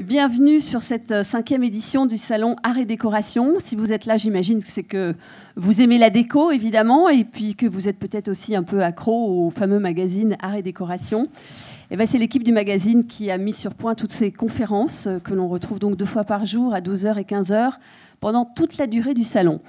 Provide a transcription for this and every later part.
Bienvenue sur cette 5e édition du Salon Art et Décoration. Si vous êtes là, j'imagine que c'est que vous aimez la déco, évidemment, et puis que vous êtes peut-être aussi un peu accro au fameux magazine Art et Décoration. Et ben, c'est l'équipe du magazine qui a mis sur point toutes ces conférences que l'on retrouve donc 2 fois par jour à 12h et 15h pendant toute la durée du salon.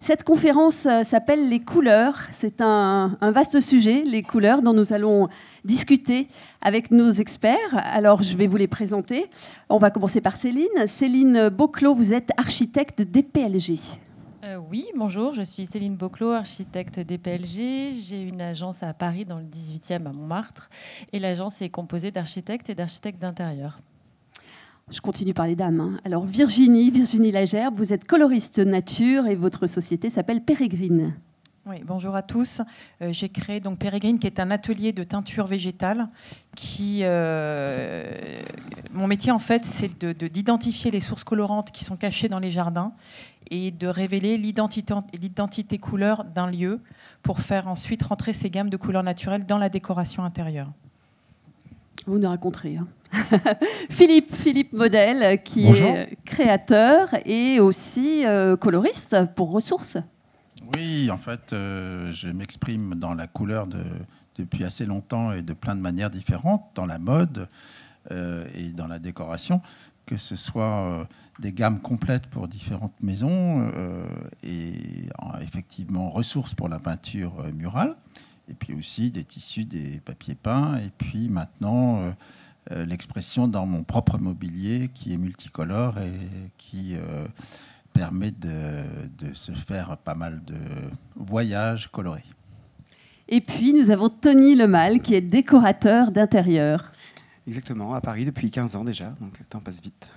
Cette conférence s'appelle « Les couleurs ». C'est un vaste sujet, les couleurs, dont nous allons discuter avec nos experts. Alors, je vais vous les présenter. On va commencer par Céline. Céline Beauclos, vous êtes architecte DPLG. Oui, bonjour, je suis Céline Beauclos, architecte DPLG. J'ai une agence à Paris, dans le 18e, à Montmartre. Et l'agence est composée d'architectes et d'architectes d'intérieur. Je continue par les dames, hein. Alors Virginie Lagerbe, vous êtes coloriste nature et votre société s'appelle Pérégrine. Oui, bonjour à tous. J'ai créé donc Pérégrine, qui est un atelier de teinture végétale. Mon métier, en fait, c'est d'identifier les sources colorantes qui sont cachées dans les jardins et de révéler l'identité couleur d'un lieu pour faire ensuite rentrer ces gammes de couleurs naturelles dans la décoration intérieure. Vous nous raconterez. Hein. Philippe Model, qui Bonjour. est créateur et aussi coloriste pour Ressources. Oui, en fait, je m'exprime dans la couleur depuis assez longtemps et de plein de manières différentes, dans la mode et dans la décoration, que ce soit des gammes complètes pour différentes maisons et effectivement Ressources pour la peinture murale, et puis aussi des tissus, des papiers peints, et puis maintenant l'expression dans mon propre mobilier qui est multicolore et qui permet de se faire pas mal de voyages colorés. Et puis nous avons Tony Lemal qui est décorateur d'intérieur. Exactement, à Paris depuis 15 ans déjà, donc le temps passe vite.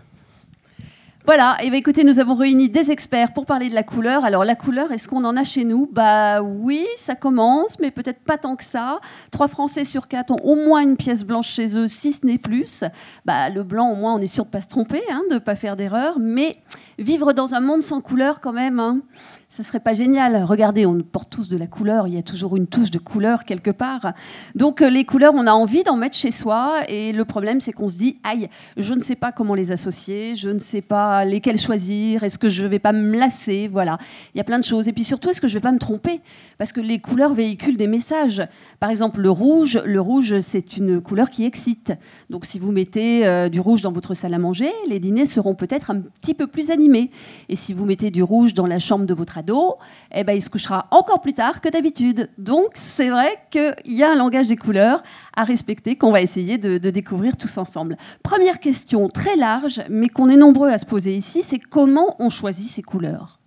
Voilà, et bien écoutez, nous avons réuni des experts pour parler de la couleur. Alors la couleur, est-ce qu'on en a chez nous? Bah oui, ça commence, mais peut-être pas tant que ça. 3 Français sur 4 ont au moins une pièce blanche chez eux, si ce n'est plus. Bah, le blanc, au moins, on est sûr de ne pas se tromper, hein, de ne pas faire d'erreur. Mais vivre dans un monde sans couleur, quand même, hein, ça ne serait pas génial. Regardez, on porte tous de la couleur, il y a toujours une touche de couleur quelque part. Donc les couleurs, on a envie d'en mettre chez soi. Et le problème, c'est qu'on se dit, aïe, je ne sais pas comment les associer, je ne sais pas lesquels choisir, est-ce que je ne vais pas me lasser, voilà. Il y a plein de choses. Et puis surtout, est-ce que je ne vais pas me tromper? Parce que les couleurs véhiculent des messages. Par exemple, le rouge, c'est une couleur qui excite. Donc si vous mettez du rouge dans votre salle à manger, les dîners seront peut-être un petit peu plus animés. Et si vous mettez du rouge dans la chambre de votre ado, eh ben, il se couchera encore plus tard que d'habitude. Donc c'est vrai qu'il y a un langage des couleurs à respecter qu'on va essayer de découvrir tous ensemble. Première question très large, mais qu'on est nombreux à se poser ici, c'est comment on choisit ces couleurs?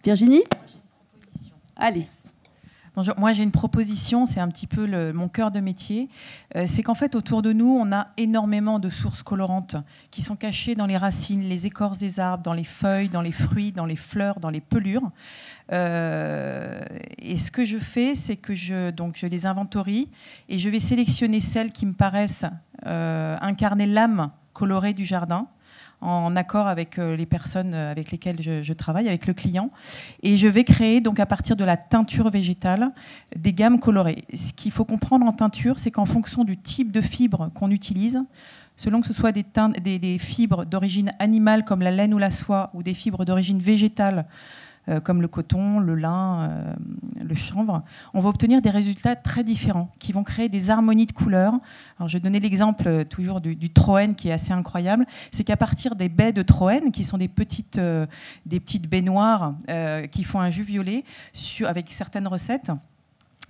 Virginie? Allez. Bonjour. Moi, j'ai une proposition, c'est un petit peu mon cœur de métier. C'est qu'en fait, autour de nous, on a énormément de sources colorantes qui sont cachées dans les racines, les écorces des arbres, dans les feuilles, dans les fruits, dans les fleurs, dans les pelures. Et ce que je fais, c'est que je les inventorie et je vais sélectionner celles qui me paraissent incarner l'âme colorée du jardin, en accord avec les personnes avec lesquelles je travaille, avec le client. Et je vais créer, donc, à partir de la teinture végétale, des gammes colorées. Ce qu'il faut comprendre en teinture, c'est qu'en fonction du type de fibre qu'on utilise, selon que ce soit des fibres d'origine animale comme la laine ou la soie, ou des fibres d'origine végétale comme le coton, le lin, le chanvre, on va obtenir des résultats très différents qui vont créer des harmonies de couleurs. Alors, je vais donner l'exemple toujours du Troène qui est assez incroyable. C'est qu'à partir des baies de Troène, qui sont des petites baies noires qui font un jus violet avec certaines recettes,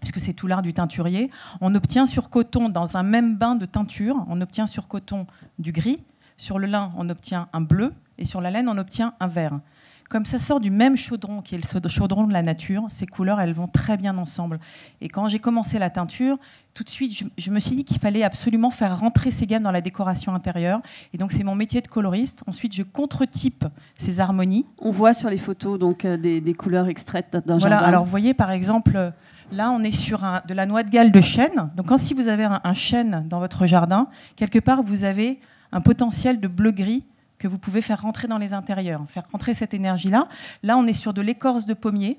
puisque c'est tout l'art du teinturier, on obtient sur coton, dans un même bain de teinture, on obtient sur coton du gris, sur le lin on obtient un bleu, et sur la laine on obtient un vert. Comme ça sort du même chaudron, qui est le chaudron de la nature, ces couleurs, elles vont très bien ensemble. Et quand j'ai commencé la teinture, tout de suite, je me suis dit qu'il fallait absolument faire rentrer ces gammes dans la décoration intérieure. Et donc, c'est mon métier de coloriste. Ensuite, je contre-type ces harmonies. On voit sur les photos donc, des couleurs extraites d'un voilà, jardin. Alors, vous voyez, par exemple, là, on est sur de la noix de Galles de chêne. Donc, si vous avez un chêne dans votre jardin, quelque part, vous avez un potentiel de bleu-gris que vous pouvez faire rentrer dans les intérieurs, faire rentrer cette énergie-là. Là, on est sur de l'écorce de pommier.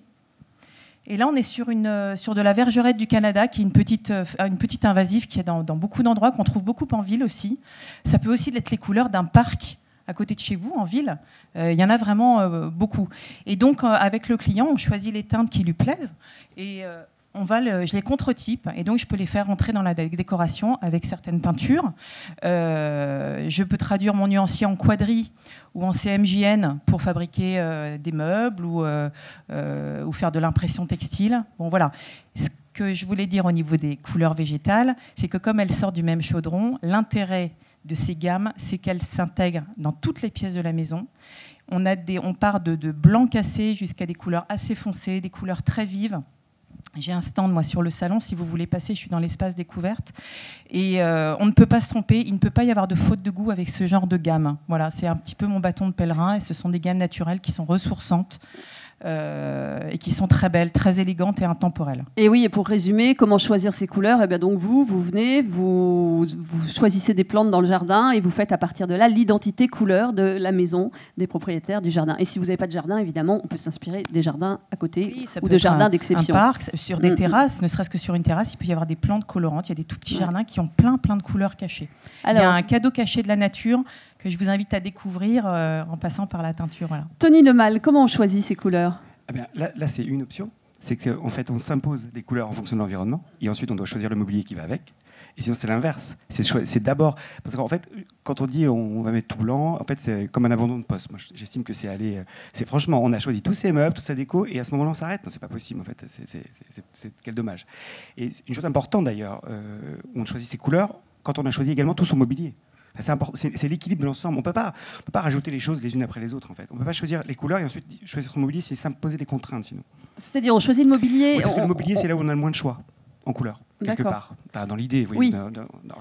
Et là, on est sur de la vergerette du Canada, qui est une petite invasive qui est dans beaucoup d'endroits, qu'on trouve beaucoup en ville aussi. Ça peut aussi être les couleurs d'un parc à côté de chez vous, en ville. Il y en a vraiment beaucoup. Et donc, avec le client, on choisit les teintes qui lui plaisent. Et je les contre-type. Et donc, je peux les faire entrer dans la décoration avec certaines peintures. Je peux traduire mon nuancier en quadri ou en CMJN pour fabriquer des meubles ou faire de l'impression textile. Bon, voilà. Ce que je voulais dire au niveau des couleurs végétales, c'est que comme elles sortent du même chaudron, l'intérêt de ces gammes, c'est qu'elles s'intègrent dans toutes les pièces de la maison. On part de blanc cassé jusqu'à des couleurs assez foncées, des couleurs très vives. J'ai un stand, moi, sur le salon. Si vous voulez passer, je suis dans l'espace découverte. Et on ne peut pas se tromper. Il ne peut pas y avoir de faute de goût avec ce genre de gamme. Voilà, c'est un petit peu mon bâton de pèlerin. Et ce sont des gammes naturelles qui sont ressourçantes. Et qui sont très belles, très élégantes et intemporelles. Et oui, et pour résumer, comment choisir ces couleurs ? Eh bien donc vous venez, vous choisissez des plantes dans le jardin et vous faites à partir de là l'identité couleur de la maison des propriétaires du jardin. Et si vous n'avez pas de jardin, évidemment, on peut s'inspirer des jardins à côté ou de jardins d'exception. Un parc, sur des terrasses, ne serait-ce que sur une terrasse, il peut y avoir des plantes colorantes. Il y a des tout petits jardins qui ont plein de couleurs cachées. Alors, il y a un cadeau caché de la nature que je vous invite à découvrir en passant par la teinture. Voilà. Tony Lemal, comment on choisit ces couleurs ? Eh bien, là, c'est une option. C'est qu'en fait, on s'impose des couleurs en fonction de l'environnement. Et ensuite, on doit choisir le mobilier qui va avec. Et sinon, c'est l'inverse. C'est d'abord... Parce qu'en fait, quand on dit on va mettre tout blanc, en fait, c'est comme un abandon de poste. Moi, j'estime que c'est aller... Franchement, on a choisi tous ces meubles, toute sa déco, et à ce moment-là, on s'arrête. Non, c'est pas possible, en fait. Quel dommage. Et une chose importante, d'ailleurs, on choisit ses couleurs quand on a choisi également tout son mobilier. C'est l'équilibre de l'ensemble. On ne peut pas rajouter les choses les unes après les autres, en fait. On ne peut pas choisir les couleurs et ensuite choisir son mobilier, c'est s'imposer des contraintes, sinon. C'est-à-dire, on choisit le mobilier... Oui, parce que le mobilier, c'est là où on a le moins de choix en couleurs, quelque part. Dans l'idée, vous voyez. Oui.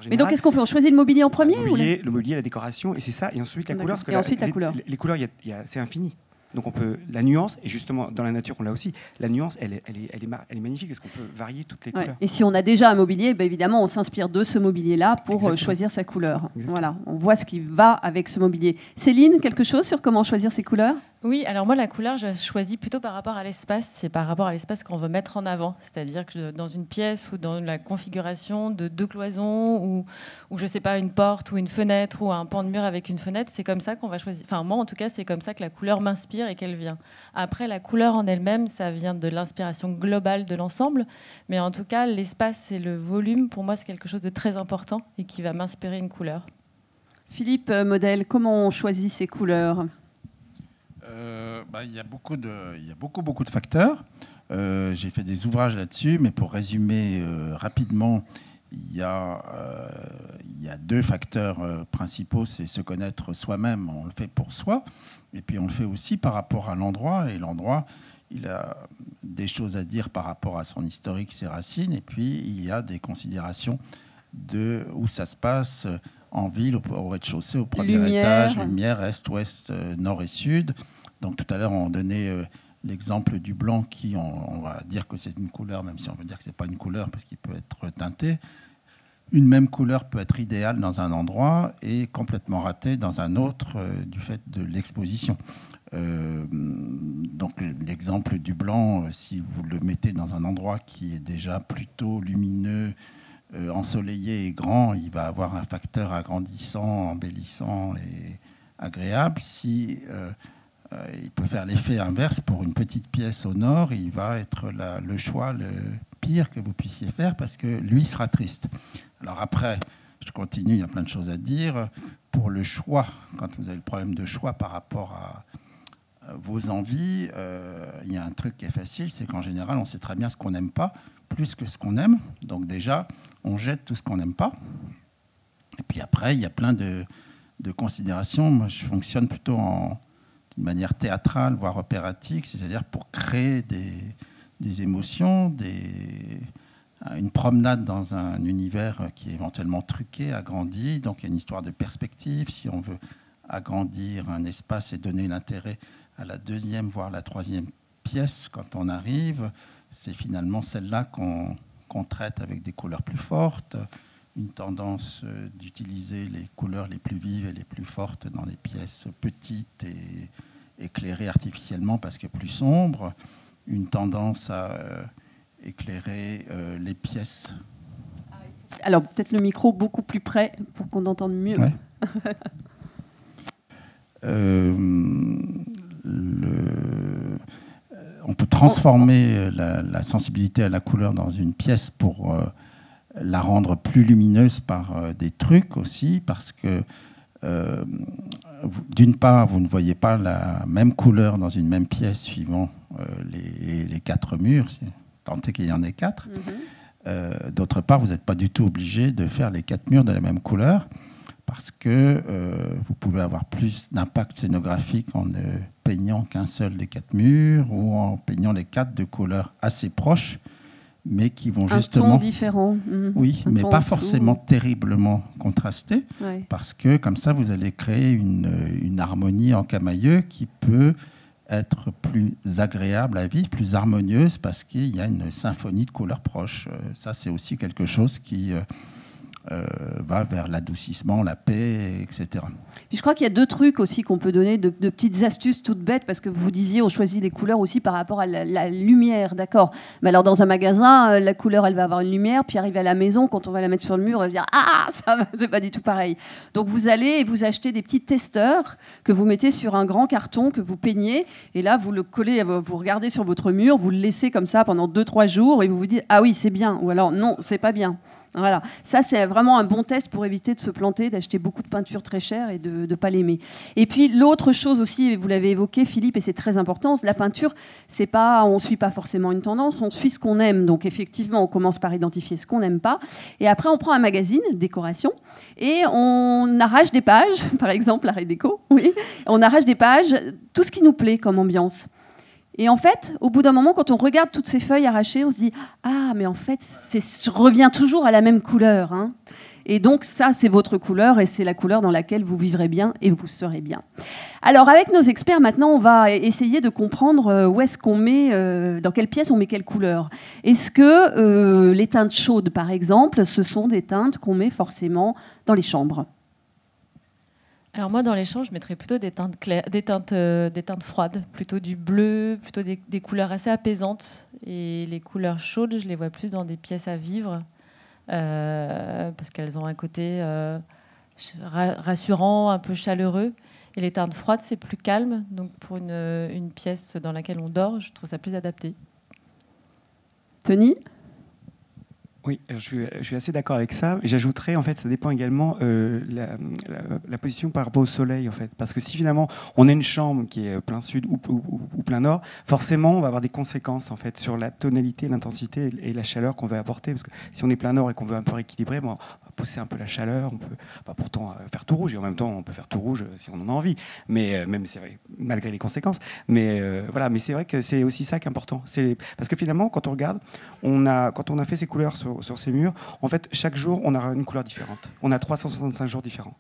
Mais donc, qu'est-ce qu'on fait ? On choisit le mobilier en premier le mobilier, la décoration, et c'est ça. Et ensuite, la couleur. Parce que la couleur. Les couleurs, c'est infini. Donc la nuance, et justement dans la nature on l'a aussi, la nuance elle est magnifique parce qu'on peut varier toutes les couleurs. Et si on a déjà un mobilier, ben évidemment on s'inspire de ce mobilier-là pour choisir sa couleur. Exactement. Voilà, on voit ce qui va avec ce mobilier. Céline, quelque chose sur comment choisir ses couleurs ? Oui, alors moi la couleur je choisis plutôt par rapport à l'espace, c'est par rapport à l'espace qu'on veut mettre en avant, c'est-à-dire que dans une pièce ou dans la configuration de 2 cloisons ou je sais pas une porte ou une fenêtre ou un pan de mur avec une fenêtre, c'est comme ça qu'on va choisir. Enfin moi en tout cas c'est comme ça que la couleur m'inspire et qu'elle vient. Après la couleur en elle-même, ça vient de l'inspiration globale de l'ensemble, mais en tout cas l'espace et le volume pour moi c'est quelque chose de très important et qui va m'inspirer une couleur. Philippe Model, comment on choisit ces couleurs ? Il y a beaucoup de facteurs. J'ai fait des ouvrages là-dessus, mais pour résumer rapidement, il y a 2 facteurs principaux. C'est se connaître soi-même, on le fait pour soi, et puis on le fait aussi par rapport à l'endroit. Et l'endroit, il a des choses à dire par rapport à son historique, ses racines, et puis il y a des considérations de où ça se passe en ville, au rez-de-chaussée, au premier étage, lumière, est, ouest, nord et sud. Donc tout à l'heure, on donnait l'exemple du blanc qui, on va dire que c'est une couleur, même si on veut dire que ce n'est pas une couleur parce qu'il peut être teinté. Une même couleur peut être idéale dans un endroit et complètement ratée dans un autre du fait de l'exposition. Donc l'exemple du blanc, si vous le mettez dans un endroit qui est déjà plutôt lumineux, ensoleillé et grand, il va avoir un facteur agrandissant, embellissant et agréable. Si il peut faire l'effet inverse pour une petite pièce au nord, il va être le choix le pire que vous puissiez faire parce que lui sera triste. Alors après, je continue, il y a plein de choses à dire. Pour le choix, quand vous avez le problème de choix par rapport à vos envies, il y a un truc qui est facile, c'est qu'en général, on sait très bien ce qu'on n'aime pas, plus que ce qu'on aime. Donc déjà, on jette tout ce qu'on n'aime pas. Et puis après, il y a plein de considérations. Moi, je fonctionne plutôt d'une manière théâtrale, voire opératique, c'est-à-dire pour créer des émotions, une promenade dans un univers qui est éventuellement truqué, agrandi. Donc il y a une histoire de perspective. Si on veut agrandir un espace et donner l'intérêt à la 2e, voire la 3e pièce, quand on arrive, c'est finalement celle-là qu'on traite avec des couleurs plus fortes, une tendance d'utiliser les couleurs les plus vives et les plus fortes dans les pièces petites et éclairées artificiellement parce que plus sombres. une tendance à éclairer les pièces. Alors peut-être le micro beaucoup plus près pour qu'on entende mieux. Ouais. On peut transformer la sensibilité à la couleur dans une pièce pour la rendre plus lumineuse par des trucs aussi, parce que d'une part, vous ne voyez pas la même couleur dans une même pièce suivant les 4 murs, tant est qu'il y en ait 4. D'autre part, vous n'êtes pas du tout obligé de faire les 4 murs de la même couleur, parce que vous pouvez avoir plus d'impact scénographique en ne peignant qu'un seul des 4 murs ou en peignant les 4 de couleurs assez proches, mais qui vont justement... Un ton différent. Oui, mais pas forcément terriblement contrasté, ouais. Parce que comme ça, vous allez créer une harmonie en camailleux qui peut être plus agréable à vivre, plus harmonieuse, parce qu'il y a une symphonie de couleurs proches. Ça, c'est aussi quelque chose qui va vers l'adoucissement, la paix, etc. Puis je crois qu'il y a 2 trucs aussi qu'on peut donner, de petites astuces toutes bêtes, parce que vous disiez on choisit les couleurs aussi par rapport à la lumière, d'accord. Mais alors dans un magasin, la couleur elle va avoir une lumière, puis arriver à la maison, quand on va la mettre sur le mur, on va se dire ah ça c'est pas du tout pareil. Donc vous allez et vous achetez des petits testeurs que vous mettez sur un grand carton que vous peignez, et là vous le collez, vous regardez sur votre mur, vous le laissez comme ça pendant 2-3 jours, et vous vous dites ah oui c'est bien, ou alors non c'est pas bien. Voilà, ça c'est vraiment un bon test pour éviter de se planter, d'acheter beaucoup de peinture très chère et de ne pas l'aimer. Et puis l'autre chose aussi, vous l'avez évoqué Philippe, et c'est très important, la peinture, c'est pas, on ne suit pas forcément une tendance, on suit ce qu'on aime. Donc effectivement, on commence par identifier ce qu'on n'aime pas, et après on prend un magazine, décoration, et on arrache des pages, par exemple Art et Déco, oui, on arrache des pages, tout ce qui nous plaît comme ambiance. Et en fait, au bout d'un moment, quand on regarde toutes ces feuilles arrachées, on se dit « Ah, mais en fait, je reviens toujours à la même couleur. Hein. » Et donc, ça, c'est votre couleur et c'est la couleur dans laquelle vous vivrez bien et vous serez bien. Alors, avec nos experts, maintenant, on va essayer de comprendre où est-ce qu'on met, dans quelle pièce on met quelle couleur. Est-ce que les teintes chaudes, par exemple, ce sont des teintes qu'on met forcément dans les chambres ? Alors moi, dans les champs, je mettrais plutôt des teintes claires, des teintes froides, plutôt du bleu, plutôt des couleurs assez apaisantes. Et les couleurs chaudes, je les vois plus dans des pièces à vivre, parce qu'elles ont un côté rassurant, un peu chaleureux. Et les teintes froides, c'est plus calme. Donc pour une pièce dans laquelle on dort, je trouve ça plus adapté. Tony ? Oui, je suis assez d'accord avec ça. J'ajouterais, en fait, ça dépend également la position par rapport au soleil, en fait. Parce que si finalement on a une chambre qui est plein sud ou plein nord, forcément, on va avoir des conséquences, en fait, sur la tonalité, l'intensité et la chaleur qu'on veut apporter. Parce que si on est plein nord et qu'on veut un peu rééquilibrer, bon, on va pousser un peu la chaleur. On peut pas pourtant faire tout rouge, et en même temps, on peut faire tout rouge si on en a envie. Mais même, c'est vrai, malgré les conséquences. Mais voilà, mais c'est vrai que c'est aussi ça qui est important. Parce que finalement, quand on regarde, quand on a fait ces couleurs sur ces murs, en fait, chaque jour, on aura une couleur différente. On a 365 jours différents.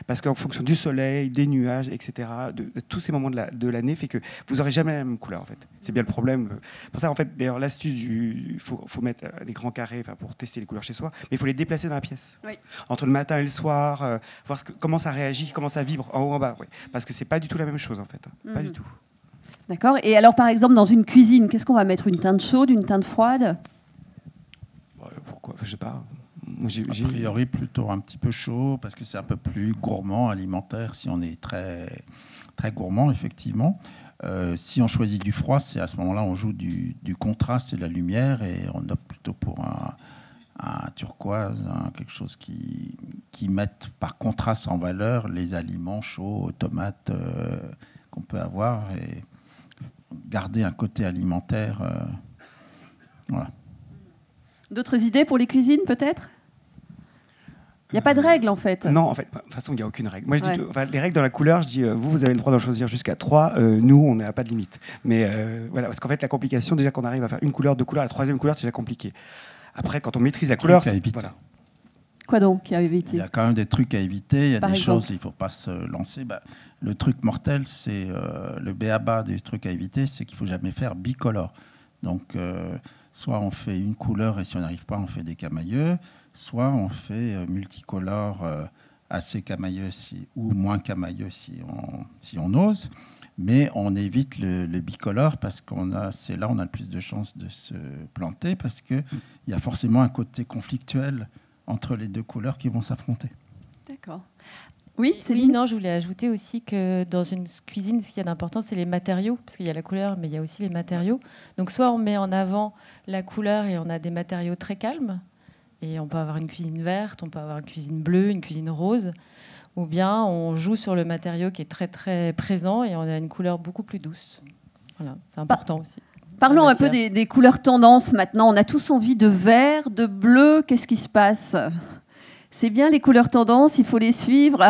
Parce qu'en fonction du soleil, des nuages, etc., de tous ces moments de l'année, fait que vous n'aurez jamais la même couleur, en fait. C'est bien le problème. Pour ça, en fait, d'ailleurs, l'astuce il faut mettre les grands carrés pour tester les couleurs chez soi, mais il faut les déplacer dans la pièce. Oui. Entre le matin et le soir, voir comment ça réagit, comment ça vibre, en haut, en bas. Oui. Parce que c'est pas du tout la même chose, en fait. Pas du tout. D'accord. Et alors, par exemple, dans une cuisine, qu'est-ce qu'on va mettre ? Une teinte chaude, une teinte froide ? Pourquoi ? Je sais pas. A priori, plutôt un petit peu chaud, parce que c'est un peu plus gourmand, alimentaire, si on est très, très gourmand, effectivement. Si on choisit du froid, c'est à ce moment-là, on joue du contraste et de la lumière, et on opte plutôt pour un turquoise, quelque chose qui mette par contraste en valeur les aliments chauds, tomates qu'on peut avoir, et garder un côté alimentaire. Voilà. D'autres idées pour les cuisines, peut-être ? Il n'y a pas de règle, en fait. Non, en fait, de toute façon, il n'y a aucune règle. Moi, je dis, les règles dans la couleur, je dis, vous avez le droit d'en choisir jusqu'à 3. Nous, on n'a pas de limite. Mais voilà, parce qu'en fait, la complication, déjà qu'on arrive à faire une couleur, 2 couleurs, la 3e couleur, c'est déjà compliqué. Après, quand on maîtrise la couleur, c'est... Voilà. Quoi donc à éviter ? Il y a quand même des trucs à éviter. Il y a Par des exemple. choses, il ne faut pas se lancer. Le truc mortel, c'est le b.a.-ba des trucs à éviter, c'est qu'il ne faut jamais faire bicolore. Donc, soit on fait une couleur et si on n'arrive pas, on fait des camailleux. Soit on fait multicolore, assez camailleux ou moins camailleux si on ose. Mais on évite le bicolore parce c'est là où on a le plus de chances de se planter, parce qu'il y a forcément un côté conflictuel entre les deux couleurs qui vont s'affronter. D'accord. Oui, non, je voulais ajouter aussi que dans une cuisine, ce qu'il y a d'important, c'est les matériaux, parce qu'il y a la couleur, mais il y a aussi les matériaux. Donc soit on met en avant la couleur et on a des matériaux très calmes, et on peut avoir une cuisine verte, on peut avoir une cuisine bleue, une cuisine rose, ou bien on joue sur le matériau qui est très très présent et on a une couleur beaucoup plus douce. Voilà, c'est important aussi. Parlons un peu des couleurs tendances maintenant. On a tous envie de vert, de bleu. Qu'est-ce qui se passe ? C'est bien les couleurs tendances, il faut les suivre.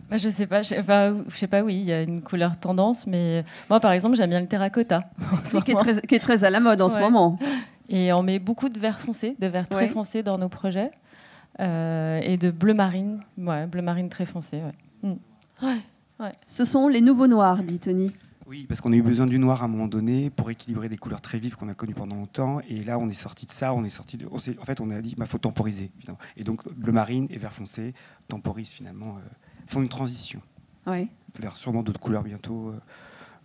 Je sais pas, oui, il y a une couleur tendance, mais moi, par exemple, j'aime bien le terracotta. Qui est très à la mode en ce moment. Et on met beaucoup de vert foncé, de vert très foncé dans nos projets, et de bleu marine, bleu marine très foncé. Ce sont les nouveaux noirs, dit Tony. Oui, parce qu'on a eu besoin du noir à un moment donné pour équilibrer des couleurs très vives qu'on a connues pendant longtemps. Et là, on est sorti de ça. En fait, on a dit qu'il faut temporiser. Finalement. Et donc, bleu marine et vert foncé temporisent finalement, font une transition vers sûrement d'autres couleurs bientôt.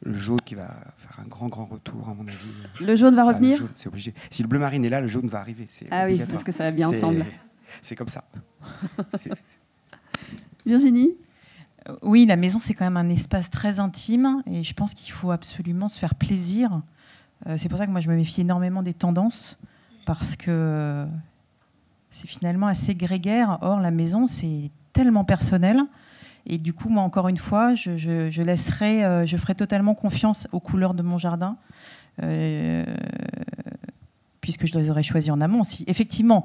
Le jaune qui va faire un grand retour, à mon avis. Le jaune va revenir ? Le jaune, c'est obligé. Si le bleu marine est là, le jaune va arriver. C'est oui, parce que ça va bien ensemble. C'est comme ça. Virginie ? Oui, la maison, c'est quand même un espace très intime et je pense qu'il faut absolument se faire plaisir. C'est pour ça que moi, je me méfie énormément des tendances parce que c'est finalement assez grégaire. Or, la maison, c'est tellement personnel. Et du coup, moi, encore une fois, je ferai totalement confiance aux couleurs de mon jardin puisque je les aurais choisies en amont. Si, effectivement,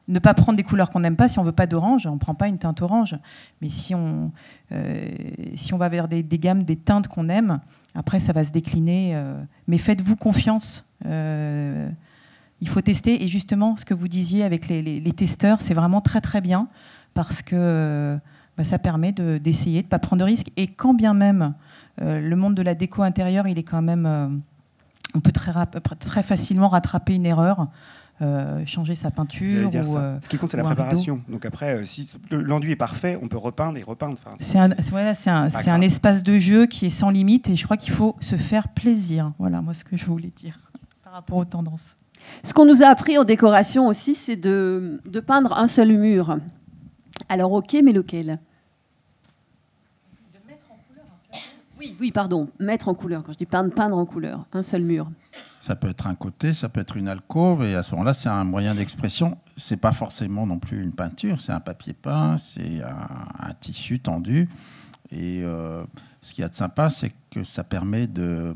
ne pas prendre des couleurs qu'on n'aime pas. Si on ne veut pas d'orange, on ne prend pas une teinte orange. Mais si on va vers des gammes, des teintes qu'on aime, après, ça va se décliner. Mais faites-vous confiance. Il faut tester. Et justement, ce que vous disiez avec les testeurs, c'est vraiment très, très bien parce que ça permet d'essayer, de ne pas prendre de risques. Et quand bien même, le monde de la déco intérieure, il est quand même... on peut très facilement rattraper une erreur. Changer sa peinture. Ce qui compte, c'est la préparation. Donc après, si l'enduit est parfait, on peut repeindre et repeindre. Enfin, c'est un espace de jeu qui est sans limite et je crois qu'il faut se faire plaisir. Voilà, moi, ce que je voulais dire par rapport aux tendances. Ce qu'on nous a appris en décoration aussi, c'est de peindre un seul mur. Alors, ok, mais lequel ? De mettre en couleur un seul mur ? Oui, pardon, mettre en couleur. Quand je dis peindre en couleur, un seul mur. Ça peut être un côté, ça peut être une alcôve, et à ce moment-là, c'est un moyen d'expression. C'est pas forcément non plus une peinture, c'est un papier peint, c'est un tissu tendu. Et ce qu'il y a de sympa, c'est que ça permet de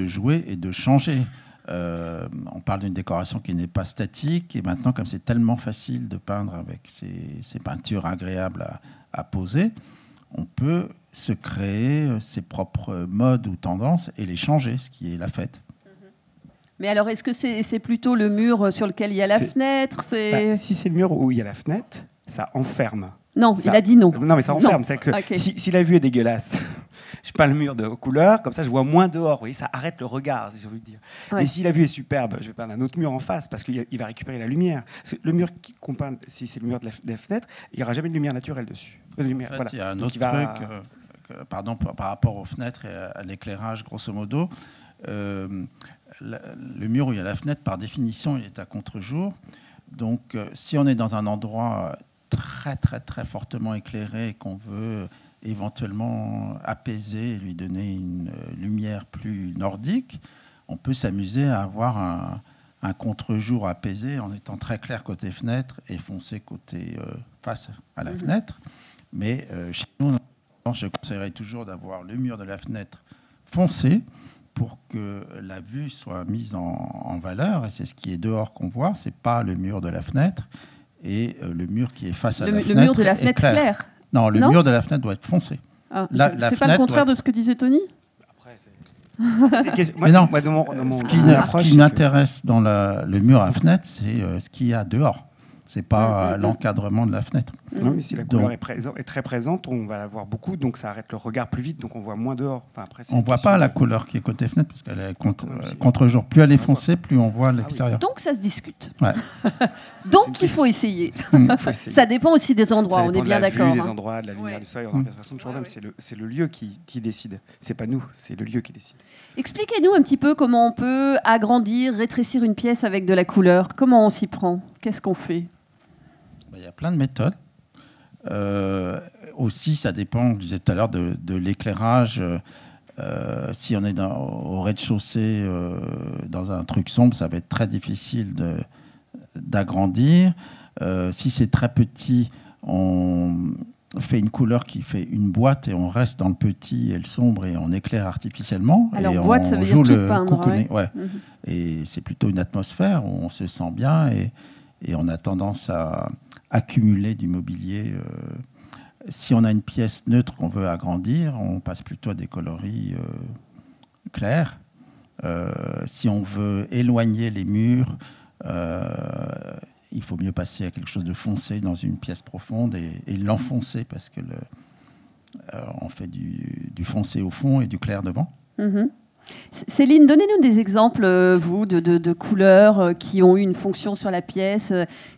jouer et de changer. On parle d'une décoration qui n'est pas statique, et maintenant, comme c'est tellement facile de peindre avec ces peintures agréables à poser, on peut se créer ses propres modes ou tendances et les changer, ce qui est la fête. Mais alors, est-ce que c'est plutôt le mur sur lequel il y a la fenêtre ? Si c'est le mur où il y a la fenêtre, ça enferme. Non, il a dit non. Non, mais ça enferme. C'est que Okay. Si la vue est dégueulasse, je peins le mur de couleur, comme ça je vois moins dehors. Vous voyez, ça arrête le regard, si j'ai envie de dire. Mais si la vue est superbe, je vais peindre un autre mur en face parce qu'il va récupérer la lumière. Parce que le mur qu'on peint, si c'est le mur de la fenêtre, il n'y aura jamais de lumière naturelle dessus. En fait, il y a un autre truc, par rapport aux fenêtres et à l'éclairage, grosso modo. Le mur où il y a la fenêtre, par définition, il est à contre-jour. Donc, si on est dans un endroit très, très, très fortement éclairé et qu'on veut éventuellement apaiser et lui donner une lumière plus nordique, on peut s'amuser à avoir un contre-jour apaisé en étant très clair côté fenêtre et foncé côté face à la fenêtre. Mais chez nous, je conseillerais toujours d'avoir le mur de la fenêtre foncé pour que la vue soit mise en valeur. Et c'est ce qui est dehors qu'on voit, c'est pas le mur de la fenêtre. Et le mur qui est face à la fenêtre. Le mur de la fenêtre clair. Non, le mur de la fenêtre doit être foncé. Ah, c'est pas le contraire de ce que disait Tony ? Après, ce qui m'intéresse dans le mur à fenêtre, c'est ce qu'il y a dehors. C'est pas l'encadrement de la fenêtre. Non, mais si la couleur est très présente, on va la voir beaucoup, donc ça arrête le regard plus vite, donc on voit moins dehors. Enfin, après, on ne voit pas la couleur qui est côté fenêtre, parce qu'elle est contre-jour. Plus elle est foncée, plus on voit l'extérieur. Donc ça se discute. Ouais. Donc il faut essayer. Ça dépend aussi des endroits, on est bien d'accord. Des endroits, de la lumière du soleil, on a l'impression toujours même. C'est le lieu qui décide. C'est pas nous, c'est le lieu qui décide. Expliquez-nous un petit peu comment on peut agrandir, rétrécir une pièce avec de la couleur. Comment on s'y prend? Qu'est-ce qu'on fait? Il y a plein de méthodes. Aussi, ça dépend, je disais tout à l'heure, de l'éclairage. Si on est au rez-de-chaussée, dans un truc sombre, ça va être très difficile d'agrandir. Si c'est très petit, on fait une couleur qui fait une boîte et on reste dans le petit et le sombre et on éclaire artificiellement. Alors, et boîte, ça veut dire tout peindre. Ouais. Et c'est plutôt une atmosphère où on se sent bien et on a tendance à accumuler du mobilier. Si on a une pièce neutre qu'on veut agrandir, on passe plutôt à des coloris clairs. Si on veut éloigner les murs, il faut mieux passer à quelque chose de foncé dans une pièce profonde et l'enfoncer parce que on fait du foncé au fond et du clair devant. Céline, donnez-nous des exemples, vous, de couleurs qui ont eu une fonction sur la pièce,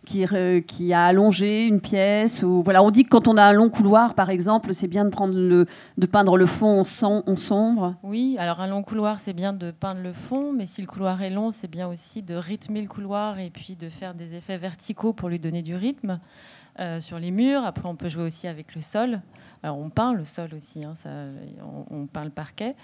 qui a allongé une pièce. Ou, voilà, on dit que quand on a un long couloir, par exemple, c'est bien de peindre le fond en sombre. Oui, alors un long couloir, c'est bien de peindre le fond, mais si le couloir est long, c'est bien aussi de rythmer le couloir et puis de faire des effets verticaux pour lui donner du rythme sur les murs. Après, on peut jouer aussi avec le sol. Alors, on peint le sol aussi, hein, on peint le parquet.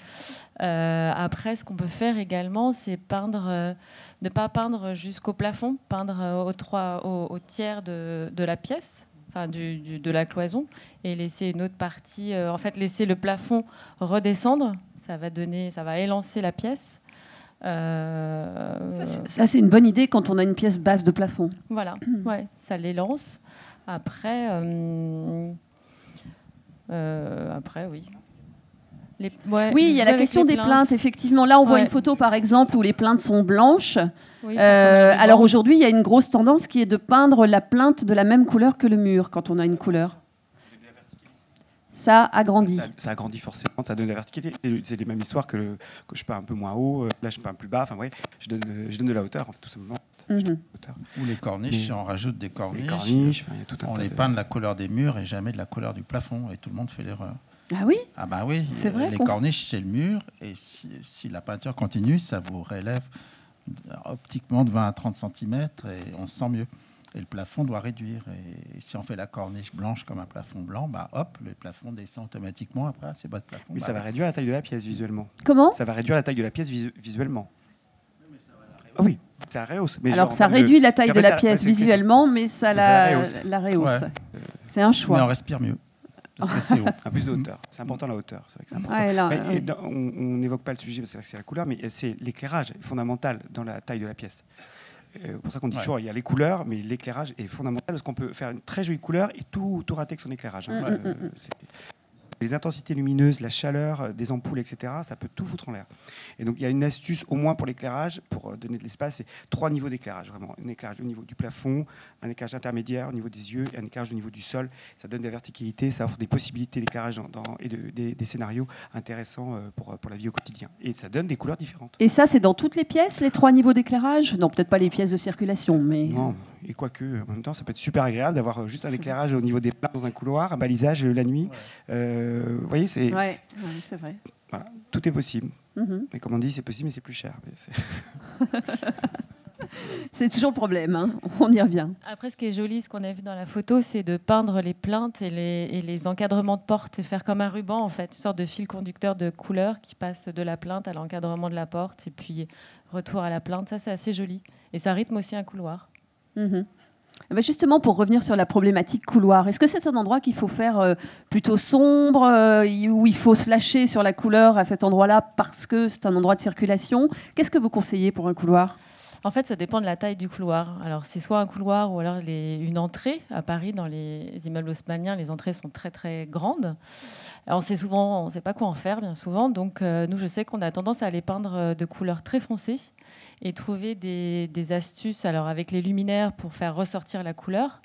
Après, ce qu'on peut faire également, c'est peindre, ne pas peindre jusqu'au plafond, peindre au tiers de la pièce, enfin de la cloison, et laisser une autre partie, en fait, laisser le plafond redescendre. Ça va élancer la pièce. Ça, c'est une bonne idée quand on a une pièce basse de plafond. Voilà, ouais, ça l'élance. Après, oui. Oui, il y a la question des plaintes, effectivement. Là, on voit une photo, par exemple, où les plaintes sont blanches. Oui, alors aujourd'hui, il y a une grosse tendance qui est de peindre la plainte de la même couleur que le mur quand on a une couleur. Ça agrandit. Ça agrandit forcément, ça donne de la verticalité. C'est les mêmes histoires que je peins un peu moins haut, là je peins plus bas. Enfin, ouais, je donne de la hauteur, en fait, tout simplement. Ou les corniches, si on rajoute des corniches, y a tout un on les peint de la couleur des murs et jamais de la couleur du plafond. Et tout le monde fait l'erreur. Ah oui? Ah bah oui, c'est vrai. Les corniches, c'est le mur. Et si la peinture continue, ça vous relève optiquement de 20 à 30 cm et on se sent mieux. Et le plafond doit réduire. Et si on fait la corniche blanche comme un plafond blanc, bah hop, le plafond descend automatiquement après, c'est bas de plafond. Mais ça va réduire la taille de la pièce visuellement. Comment? Ça va réduire la taille de la pièce visuellement. Oui, ça rehausse. Mais alors ça réduit la taille de la pièce visuellement, mais ça la rehausse. Ouais. C'est un choix. Mais on respire mieux. Parce que c'est haut. Un plus de hauteur. C'est important la hauteur. C'est vrai que c'est important. On n'évoque pas le sujet, c'est vrai que c'est la couleur, mais c'est l'éclairage est fondamental dans la taille de la pièce. C'est pour ça qu'on dit toujours il y a les couleurs, mais l'éclairage est fondamental parce qu'on peut faire une très jolie couleur et tout rater avec son éclairage. Les intensités lumineuses, la chaleur des ampoules, etc., ça peut tout foutre en l'air. Et donc il y a une astuce au moins pour l'éclairage, pour donner de l'espace, c'est 3 niveaux d'éclairage, vraiment. Un éclairage au niveau du plafond, un éclairage intermédiaire au niveau des yeux et un éclairage au niveau du sol. Ça donne de la verticalité, ça offre des possibilités d'éclairage et des scénarios intéressants pour la vie au quotidien. Et ça donne des couleurs différentes. Et ça, c'est dans toutes les pièces, les 3 niveaux d'éclairage? Non, peut-être pas les pièces de circulation, mais... Non, et quoique, en même temps, ça peut être super agréable d'avoir juste un éclairage au niveau des plaques dans un couloir, un balisage la nuit. Vous voyez, c'est vrai. Voilà, tout est possible. Mais comme on dit, c'est possible, mais c'est plus cher. C'est toujours le problème, hein. On y revient. Après, ce qui est joli, ce qu'on a vu dans la photo, c'est de peindre les plinthes et les encadrements de porte et faire comme un ruban, en fait, une sorte de fil conducteur de couleur qui passe de la plainte à l'encadrement de la porte et puis retour à la plainte. Ça, c'est assez joli. Et ça rythme aussi un couloir. Ben justement, pour revenir sur la problématique couloir, est-ce que c'est un endroit qu'il faut faire plutôt sombre, où il faut se lâcher sur la couleur à cet endroit-là parce que c'est un endroit de circulation? Qu'est-ce que vous conseillez pour un couloir? En fait, ça dépend de la taille du couloir. Alors, c'est soit un couloir ou alors une entrée. À Paris, dans les immeubles haussmanniens, les entrées sont très, très grandes. Alors, on ne sait pas quoi en faire, bien souvent. Donc, nous, je sais qu'on a tendance à les peindre de couleurs très foncées. et trouver des astuces alors avec les luminaires pour faire ressortir la couleur.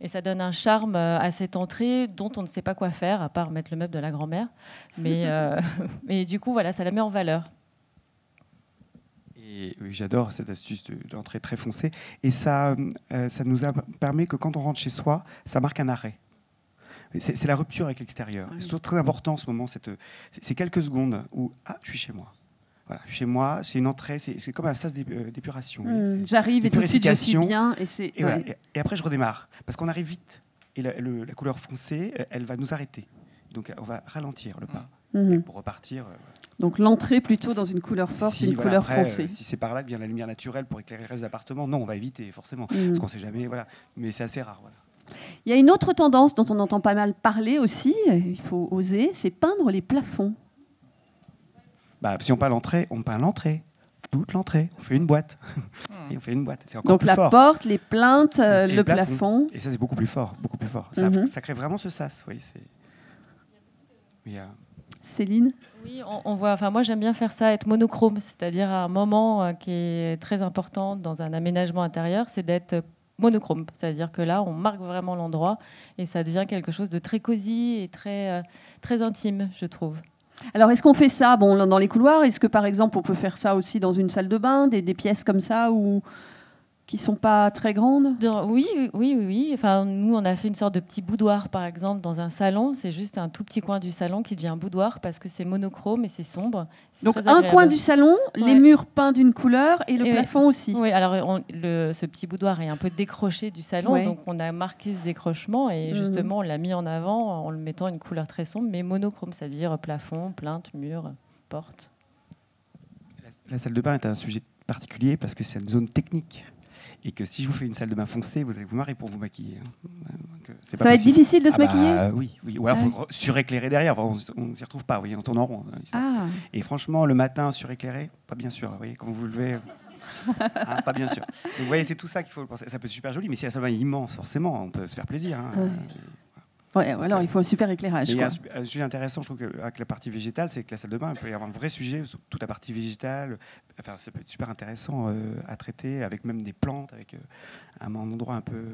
Et ça donne un charme à cette entrée dont on ne sait pas quoi faire, à part mettre le meuble de la grand-mère. Mais du coup, voilà, ça la met en valeur. Et oui, j'adore cette astuce de l'entrée très foncée. Et ça permet que quand on rentre chez soi, ça marque un arrêt. C'est la rupture avec l'extérieur. Oui. C'est très important en ce moment, ces quelques secondes où je suis chez moi. Voilà, chez moi, c'est une entrée, c'est comme un sas d'épuration. J'arrive et tout de suite je suis bien. Et voilà. Et après, je redémarre. Parce qu'on arrive vite. Et la couleur foncée, elle va nous arrêter. Donc, on va ralentir le pas. Pour repartir. Donc, l'entrée plutôt dans une couleur forte, une couleur foncée. Si c'est par là que vient la lumière naturelle pour éclairer le reste de l'appartement, non, on va éviter, forcément. Parce qu'on ne sait jamais. Voilà. Mais c'est assez rare. Voilà. Il y a une autre tendance dont on entend pas mal parler aussi, il faut oser, c'est peindre les plafonds. Si on peint l'entrée, on peint l'entrée. Toute l'entrée. On fait une boîte. Et on fait une boîte. C'est encore donc plus la fort. porte, les plinthes, le plafond. Et ça, c'est beaucoup plus fort. Beaucoup plus fort. Ça crée vraiment ce sas. Oui, Céline ? Oui, on voit. Enfin, moi, j'aime bien faire ça, être monochrome, c'est-à-dire un moment qui est très important dans un aménagement intérieur, c'est d'être monochrome. C'est-à-dire que là, on marque vraiment l'endroit et ça devient quelque chose de très cosy et très, très intime, je trouve. Alors, est-ce qu'on fait ça dans les couloirs? Est-ce que, par exemple, on peut faire ça aussi dans une salle de bain, des pièces comme ça qui ne sont pas très grandes? Oui. Enfin, nous, on a fait une sorte de petit boudoir, par exemple, dans un salon. C'est juste un tout petit coin du salon qui devient un boudoir parce que c'est monochrome et c'est sombre. Donc, un coin du salon, les murs peints d'une couleur et le plafond aussi. Oui, alors ce petit boudoir est un peu décroché du salon, donc on a marqué ce décrochement et justement, on l'a mis en avant en le mettant une couleur très sombre, mais monochrome, c'est-à-dire plafond, plinthe, mur, porte. La salle de bain est un sujet particulier parce que c'est une zone technique. Et que si je vous fais une salle de bain foncée, vous allez vous marrer pour vous maquiller. Ça va être difficile de se maquiller? Oui. Ou alors il faut suréclairer derrière. Enfin, on ne s'y retrouve pas, vous voyez, on tourne en rond. Et franchement, le matin, suréclairer, pas bien sûr. Vous voyez, quand vous vous levez, pas bien sûr. Donc vous voyez, c'est tout ça qu'il faut penser. Ça peut être super joli, mais si la salle de bain est immense, forcément, on peut se faire plaisir. Alors il faut un super éclairage. Il y a un sujet intéressant, je trouve, avec la partie végétale, c'est que la salle de bain, il peut y avoir un vrai sujet sur toute la partie végétale. Enfin, ça peut être super intéressant à traiter, avec même des plantes, avec un endroit un peu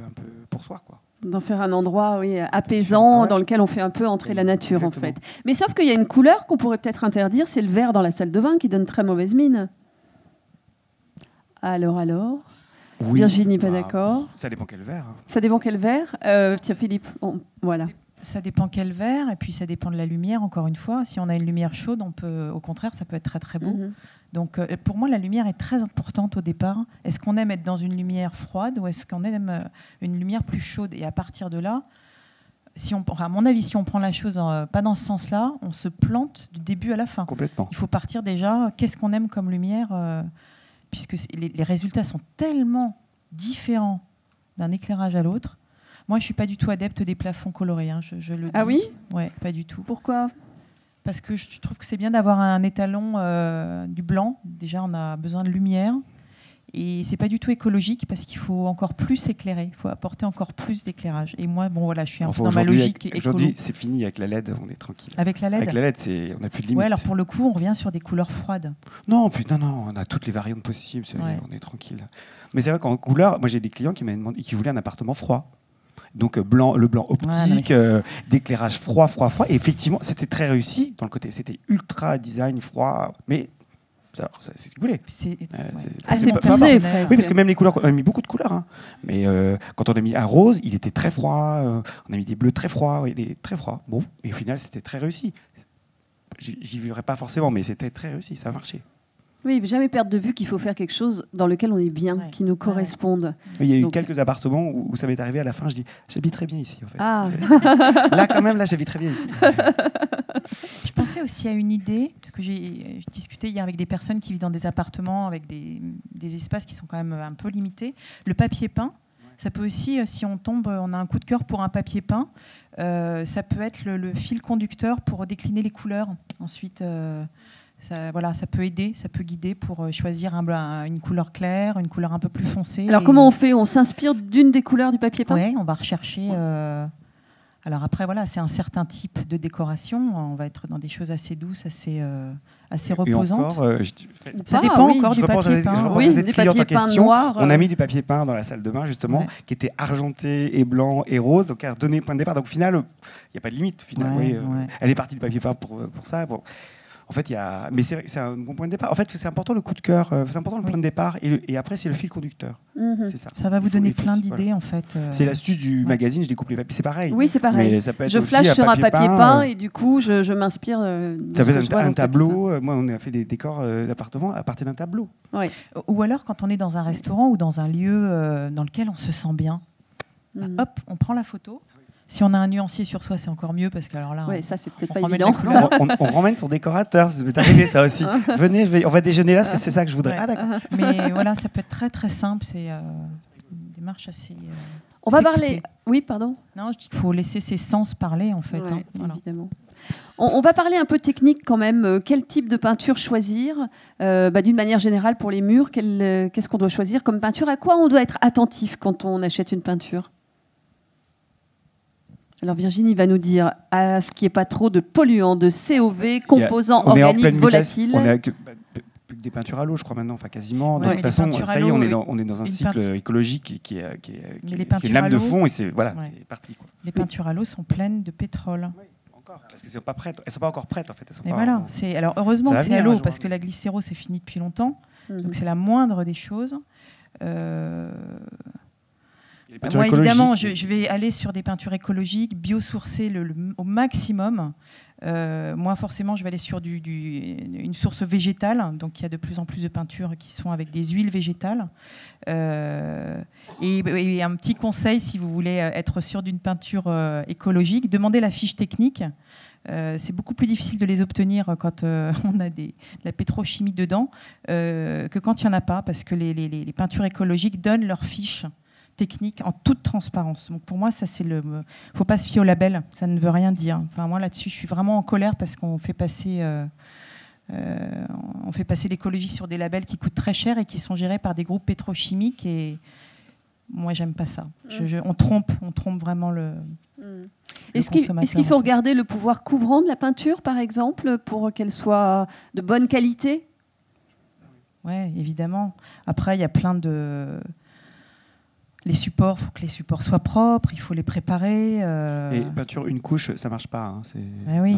pour soi, quoi. D'en faire un endroit apaisant, dans lequel on fait un peu entrer la nature, exactement. En fait. Mais sauf qu'il y a une couleur qu'on pourrait peut-être interdire, c'est le vert dans la salle de bain qui donne très mauvaise mine. Alors oui. Virginie, pas d'accord? Ça dépend quel verre. Ça dépend quel verre. Tiens, Philippe, voilà. Ça dépend quel verre, et puis ça dépend de la lumière, encore une fois. Si on a une lumière chaude, au contraire, ça peut être très très beau. Donc pour moi, la lumière est très importante au départ. Est-ce qu'on aime être dans une lumière froide ou est-ce qu'on aime une lumière plus chaude? Et à partir de là, à mon avis, si on prend la chose pas dans ce sens-là, on se plante du début à la fin. Complètement. Il faut partir déjà, qu'est-ce qu'on aime comme lumière puisque les résultats sont tellement différents d'un éclairage à l'autre. Moi, je ne suis pas du tout adepte des plafonds colorés, je le dis. Ah oui? Ouais, pas du tout. Pourquoi? Parce que je trouve que c'est bien d'avoir un étalon du blanc. Déjà, on a besoin de lumière. Et ce n'est pas du tout écologique parce qu'il faut encore plus éclairer. Il faut apporter encore plus d'éclairage. Et moi, je suis un peu dans ma logique écolo. Aujourd'hui, c'est fini avec la LED, on est tranquille. Avec la LED? Avec la LED, on n'a plus de limite. Ouais, alors pour le coup, on revient sur des couleurs froides. Non, on a toutes les variantes possibles. On est tranquille. Mais c'est vrai qu'en couleur, moi j'ai des clients qui m'ont demandé, qui voulaient un appartement froid. Donc le blanc optique, d'éclairage froid. Et effectivement, c'était très réussi dans le côté. C'était ultra design froid, mais c'est ce qu'ils voulaient. C'est posé. Oui, parce que même les couleurs, on a mis beaucoup de couleurs. Hein. Mais quand on a mis un rose, il était très froid. On a mis des bleus très froids. Il est très froid. Bon, et au final, c'était très réussi. J'y vivrais pas forcément, mais c'était très réussi. Ça a marché. Oui, il ne faut jamais perdre de vue qu'il faut faire quelque chose dans lequel on est bien, qui nous corresponde. Il y a eu quelques appartements où ça m'est arrivé à la fin, je dis j'habiterais bien ici en fait. Là quand même, j'habiterais bien ici. Je pensais aussi à une idée, parce que j'ai discuté hier avec des personnes qui vivent dans des appartements avec des espaces qui sont quand même un peu limités. Le papier peint, ça peut aussi, si on a un coup de cœur pour un papier peint, ça peut être le fil conducteur pour décliner les couleurs. Ensuite... ça peut aider, ça peut guider pour choisir une couleur claire, une couleur un peu plus foncée. Alors comment on fait? On s'inspire d'une des couleurs du papier peint? Oui, on va rechercher. Alors après, voilà, c'est un certain type de décoration. On va être dans des choses assez douces, assez reposantes. Et encore, ça dépend oui. encore je du repense papier à peint. Oui, cette des cliente en papiers peints question. noirs. On a mis du papier peint dans la salle de bain, justement, Ouais. qui était argenté et blanc et rose, donc à redonner point de départ. Donc au final, il n'y a pas de limite. Au final, Ouais, oui, ouais. Elle est partie du papier peint pour ça. Bon. En fait, mais c'est un bon point de départ. En fait, c'est important le coup de cœur, c'est important le point de départ, et après, c'est le fil conducteur. Mhm. C'est ça. Ça va vous Il faut- donner il faut plein aussi, d'idées, voilà. en fait. C'est l'astuce du magazine, je découpe les papiers. C'est pareil. Oui, c'est pareil. Mais ça peut être Je aussi flash sur un papier peint euh, et du coup, je m'inspire de Ça ce peut que je être vois dans un le papier peint. tableau. Moi, on a fait des décors d'appartements à partir d'un tableau. Ou alors, quand on est dans un restaurant ou dans un lieu dans lequel on se sent bien, Mhm. hop, on prend la photo. Si on a un nuancier sur soi, c'est encore mieux parce que alors là, Ouais, ça, c'est peut-être on pas ramène évident. la couleur. On ramène son décorateur. Ça peut arriver, ça aussi. Venez, on va déjeuner là, parce que c'est ça que je voudrais. Ouais. Ah, d'accord. Mais voilà, ça peut être très très simple. C'est une démarche assez. On va s'écouter. parler. Oui, pardon. Non, je dis qu'il faut laisser ses sens parler en fait. Ouais, hein. Voilà. évidemment. On va parler un peu technique quand même. Quel type de peinture choisir d'une manière générale pour les murs, qu'est-ce qu'on doit choisir comme peinture? À quoi on doit être attentif quand on achète une peinture? Alors Virginie va nous dire à ce qu'il n'y ait pas trop de polluants, de COV, composants On est en organiques pleine volatiles. mutation. On a plus que des peintures à l'eau, je crois maintenant, enfin quasiment. Ouais, De mais toute les façon, peintures à ça y est, l'eau, on est dans un une cycle peinture- écologique qui est Mais les une peintures lame à de l'eau- fond, et c'est Ouais. parti. Quoi. Les peintures à l'eau sont pleines de pétrole. Encore, parce qu'elles sont pas prêtes. Elles sont pas encore prêtes en fait. Elles sont Et pas- voilà. Alors heureusement Ça va que c'est à venir, l'eau un jour, parce hein. que la glycéro c'est fini depuis longtemps. Mhm. Donc c'est la moindre des choses. Les peintures Moi, évidemment, écologiques, je vais aller sur des peintures écologiques, biosourcées au maximum. Moi, forcément, je vais aller sur une source végétale. Donc, il y a de plus en plus de peintures qui sont avec des huiles végétales. Et un petit conseil, si vous voulez être sûr d'une peinture écologique, demandez la fiche technique. C'est beaucoup plus difficile de les obtenir quand on a de la pétrochimie dedans que quand il n'y en a pas, parce que les peintures écologiques donnent leur fiche technique en toute transparence. Donc pour moi, ça c'est faut pas se fier au label, ça ne veut rien dire. Enfin moi là-dessus, je suis vraiment en colère parce qu'on fait passer l'écologie sur des labels qui coûtent très cher et qui sont gérés par des groupes pétrochimiques et moi j'aime pas ça. On trompe vraiment le. Est-ce qu'il faut regarder le pouvoir couvrant de la peinture, par exemple, pour qu'elle soit de bonne qualité? Oui, évidemment. Après, il y a plein de... Les supports, il faut que les supports soient propres, il faut les préparer. Et peinture une couche, ça marche pas. Hein.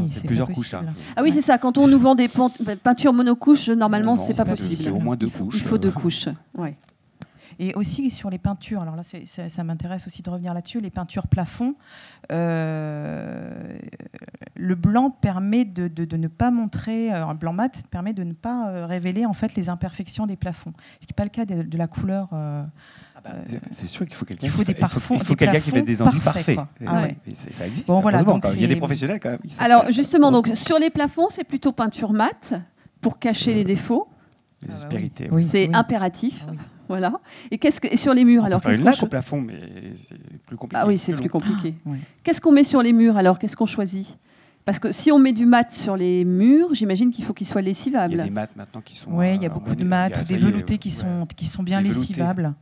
C'est plusieurs pas couches. possible. Hein. Ah oui, c'est ça. Quand on nous vend des peintures monocouches, normalement, Non, c'est pas c'est possible. au moins 2 couches. Il faut 2 couches. Ouais. Et aussi sur les peintures, alors là ça m'intéresse aussi de revenir là-dessus, les peintures plafond, le blanc permet de ne pas montrer, un blanc mat permet de ne pas révéler en fait les imperfections des plafonds. Ce qui n'est pas le cas de la couleur. C'est sûr qu'il faut quelqu'un il faut des parfums, il faut quelqu'un qui fait des enduits parfaits. Ah ouais. Ça existe. Bon, voilà, heureusement, donc il y a c'est- des professionnels quand même. Alors justement, donc sur les plafonds, c'est plutôt peinture mate pour cacher les défauts. Les aspérités. Oui. C'est impératif. Ah oui. Voilà. Et sur les murs, On alors peut faire une qu'est-ce qu'on laque au plafond, mais c'est plus compliqué. Ah oui, c'est long. plus compliqué. Ouais. Qu'est-ce qu'on met sur les murs alors? Qu'est-ce qu'on choisit? Parce que si on met du mat sur les murs, j'imagine qu'il faut qu'il soit Il y a lessivables. des maths maintenant qui sont. Oui, il y a beaucoup de mat ou des veloutés qui sont bien Des veloutés. lessivables.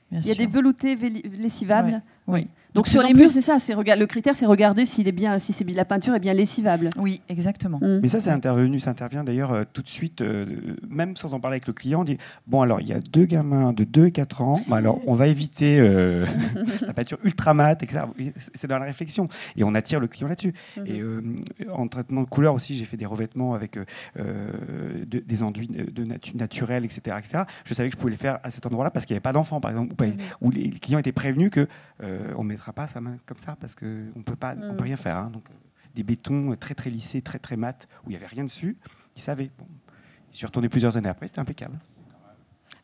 Bien Il y a sûr. des veloutés lessivables. Oui. Donc De sur plus les en murs, plus. c'est ça. Le critère, c'est regarder si la peinture est bien lessivable. Oui, exactement. Mm. Mais ça intervient d'ailleurs tout de suite, même sans en parler avec le client. On dit bon, alors il y a 2 gamins de 2 et 4 ans, bah, alors on va éviter la peinture ultra mat, etc. C'est dans la réflexion. Et on attire le client là-dessus. Et en traitement de couleur aussi, j'ai fait des revêtements avec des enduits naturels, etc., etc. Je savais que je pouvais les faire à cet endroit-là parce qu'il n'y avait pas d'enfants, par exemple, où les clients étaient prévenus que on ne mettra pas sa main comme ça parce qu'on ne peut rien faire. Hein. Donc, des bétons très très lissés, très très mat, où il n'y avait rien dessus, ils savaient. Bon, je suis retourné plusieurs années après, c'était impeccable.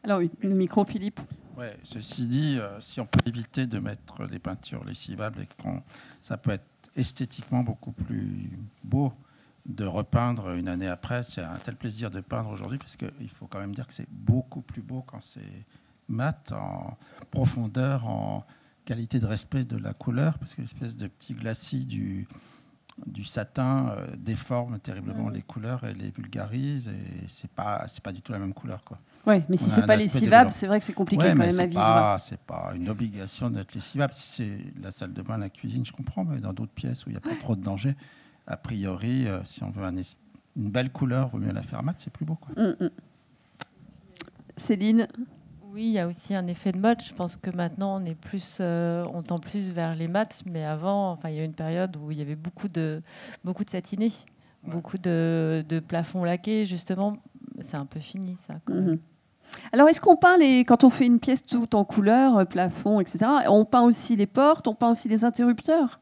Alors oui, le micro, Philippe. Ouais, ceci dit, si on peut éviter de mettre des peintures lessivables, ça peut être esthétiquement beaucoup plus beau de repeindre une année après. C'est un tel plaisir de peindre aujourd'hui, parce qu'il faut quand même dire que c'est beaucoup plus beau quand c'est mat, en profondeur, en qualité de respect de la couleur, parce que l'espèce de petit glacis du satin déforme terriblement les couleurs et les vulgarise, et c'est pas du tout la même couleur, quoi. Oui, mais si On a c'est un pas aspect lessivable, développé. c'est vrai que c'est compliqué Ouais, quand mais même à c'est vivre. c'est pas une obligation d'être lessivable. Si c'est la salle de bain, la cuisine, je comprends, mais dans d'autres pièces où il n'y a pas trop de danger, a priori, si on veut une belle couleur, vaut mieux la faire mat, c'est plus beau, quoi. Céline? Oui, il y a aussi un effet de mode. Je pense que maintenant, on tend plus vers les mats, mais avant, il y a eu une période où il y avait beaucoup de satinés, beaucoup de plafonds laqués, justement. C'est un peu fini, ça, quand même. Alors, est-ce qu'on peint quand on fait une pièce toute en couleur, plafond, etc., on peint aussi les portes, on peint aussi les interrupteurs?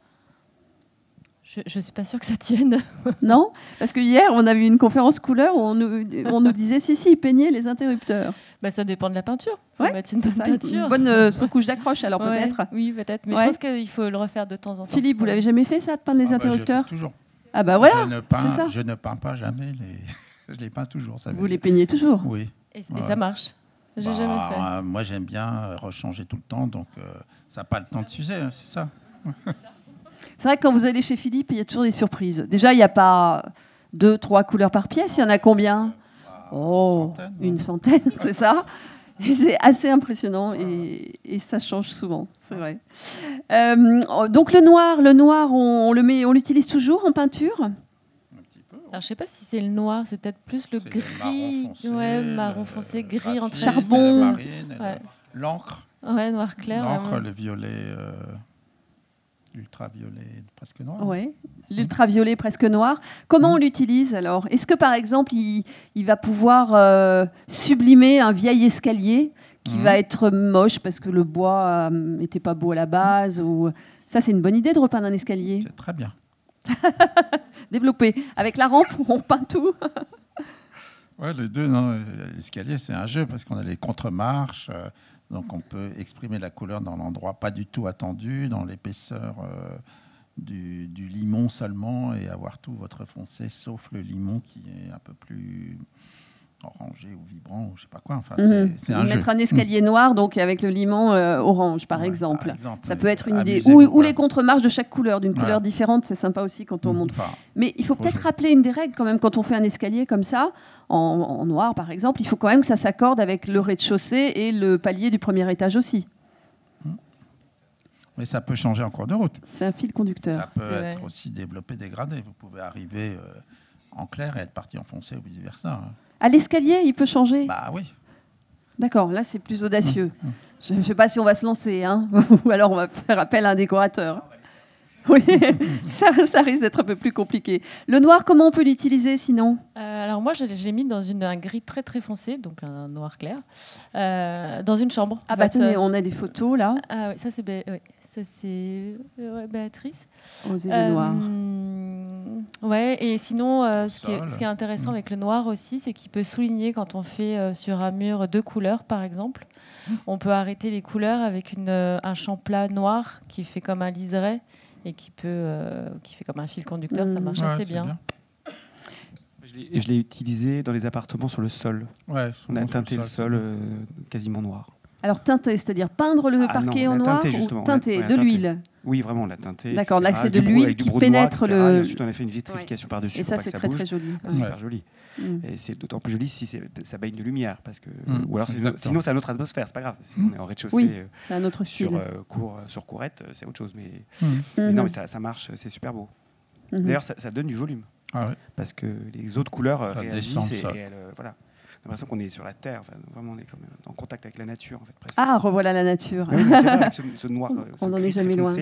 Je ne suis pas sûre que ça tienne. Non? Parce que hier, on a eu une conférence couleur où on nous disait si, peignez les interrupteurs. Ça dépend de la peinture. Il faut Ouais, mettre une bonne Ça, peinture. Une bonne surcouche d'accroche, alors Ouais, peut-être. oui, peut-être. Mais Ouais. je pense qu'il faut le refaire de temps en temps. Philippe, vous l'avez jamais fait, ça, de peindre les Je interrupteurs? fais toujours. Ah bah voilà, je, c'est ça. je ne peins pas jamais je les peins toujours. Ça Vous les peignez toujours? Oui. Et ça marche. J'ai jamais fait. Moi, j'aime bien rechanger tout le temps, donc ça n'a pas le temps de s'user, hein, c'est ça. C'est vrai que quand vous allez chez Philippe, il y a toujours des surprises. Déjà, il n'y a pas 2, 3 couleurs par pièce. Il y en a combien? Une centaine, c'est ça. Et c'est assez impressionnant et ça change souvent, c'est vrai. Donc le noir, on l'utilise toujours en peinture? Alors, je ne sais pas si c'est le noir, c'est peut-être plus le gris. Marron foncé, gris entre charbon. L'encre. Ouais, noir clair. L'encre, le violet, l'ultraviolet presque noir. Oui, l'ultraviolet presque noir. Comment on l'utilise alors? Est-ce que par exemple, il va pouvoir sublimer un vieil escalier qui va être moche parce que le bois n'était pas beau à la base ou... Ça, c'est une bonne idée de repeindre un escalier. C'est très bien. Développé. Avec la rampe, on peint tout. Ouais, les deux, non. L'escalier, c'est un jeu parce qu'on a les contre-marches. Donc, on peut exprimer la couleur dans l'endroit pas du tout attendu, dans l'épaisseur du limon seulement, et avoir tout votre foncé, sauf le limon qui est un peu plus orangé ou vibrant, ou je sais pas quoi. Enfin, c'est un jeu. Mettre un escalier noir, donc avec le limon orange, par exemple. Par exemple. Ça peut être une idée. Amusez-vous, Ou les contre-marches de chaque couleur, d'une couleur différente, c'est sympa aussi quand on monte. Mais il faut peut-être rappeler une des règles quand même quand on fait un escalier comme ça, en noir par exemple, il faut quand même que ça s'accorde avec le rez-de-chaussée et le palier du premier étage aussi. Mais ça peut changer en cours de route. C'est un fil conducteur. Ça peut être aussi développé, dégradé. Vous pouvez arriver en clair et être parti en foncé ou vice-versa. À l'escalier, il peut changer? Bah oui. D'accord, là c'est plus audacieux. Je ne sais pas si on va se lancer, hein. Ou alors on va faire appel à un décorateur. Oui, ça risque d'être un peu plus compliqué. Le noir, comment on peut l'utiliser sinon? Alors moi, j'ai mis dans un gris très très foncé, donc un noir clair, dans une chambre. Ah bah tenez, on a des photos là. Ah oui, ça c'est Béatrice. Oser le noir. Ouais, et sinon, ce qui est intéressant avec le noir aussi, c'est qu'il peut souligner quand on fait sur un mur 2 couleurs, par exemple. On peut arrêter les couleurs avec un champ plat noir qui fait comme un liseré et qui fait comme un fil conducteur. Ça marche assez bien. Je l'ai utilisé dans les appartements sur le sol. Ouais, on a teinté le sol quasiment noir. Alors teinter, c'est-à-dire peindre le parquet en noir ou teinter de l'huile? Oui, vraiment, on l'a teinté. D'accord, là c'est de l'huile qui pénètre le... Et ensuite on a fait une vitrification par-dessus. Et ça c'est très très joli. C'est super joli. Et c'est d'autant plus joli si ça baigne de lumière. Parce que, ou alors sinon c'est une autre atmosphère, c'est pas grave. Si on est en rez-de-chaussée, oui, c'est un autre style. Sur courette, c'est autre chose. Mais non, mais ça marche, c'est super beau. D'ailleurs, ça donne du volume. Ah ouais. Parce que les autres couleurs réagissent et voilà. On a l'impression qu'on est sur la terre, vraiment on est comme en contact avec la nature en fait, presque. Ah, revoilà la nature. Oui, c'est vrai, avec ce noir, on n'en est jamais loin.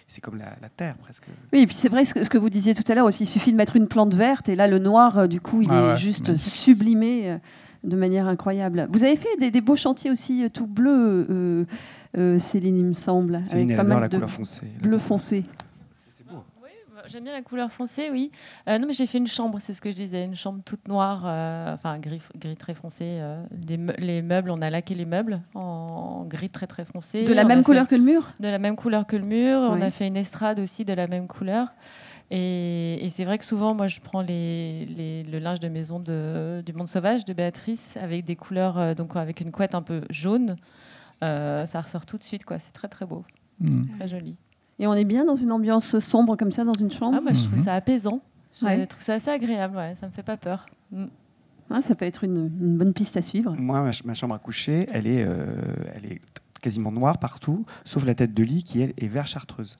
C'est comme la terre presque. Oui, et puis c'est vrai ce que vous disiez tout à l'heure aussi, il suffit de mettre une plante verte et là le noir du coup il est juste sublimé de manière incroyable. Vous avez fait des beaux chantiers aussi tout bleus, Céline, il me semble, avec pas mal de bleu foncé. J'aime bien la couleur foncée, oui. Non, mais j'ai fait une chambre, c'est ce que je disais, une chambre toute noire, enfin gris très foncé. Les meubles, on a laqué les meubles en gris très très foncé. De la même couleur que le mur? De la même couleur que le mur. Oui. On a fait une estrade aussi de la même couleur. Et c'est vrai que souvent, moi, je prends le linge de maison du Monde Sauvage de Béatrice avec des couleurs, donc avec une couette un peu jaune. Ça ressort tout de suite, quoi. C'est très très beau, très joli. Et on est bien dans une ambiance sombre comme ça, dans une chambre. Ah, moi, je trouve ça apaisant. Je Ouais. trouve ça assez agréable, ouais. Ça me fait pas peur. Ah, ça peut être une bonne piste à suivre. Moi, ma chambre à coucher, elle est quasiment noire partout, sauf la tête de lit qui, elle, est vert chartreuse.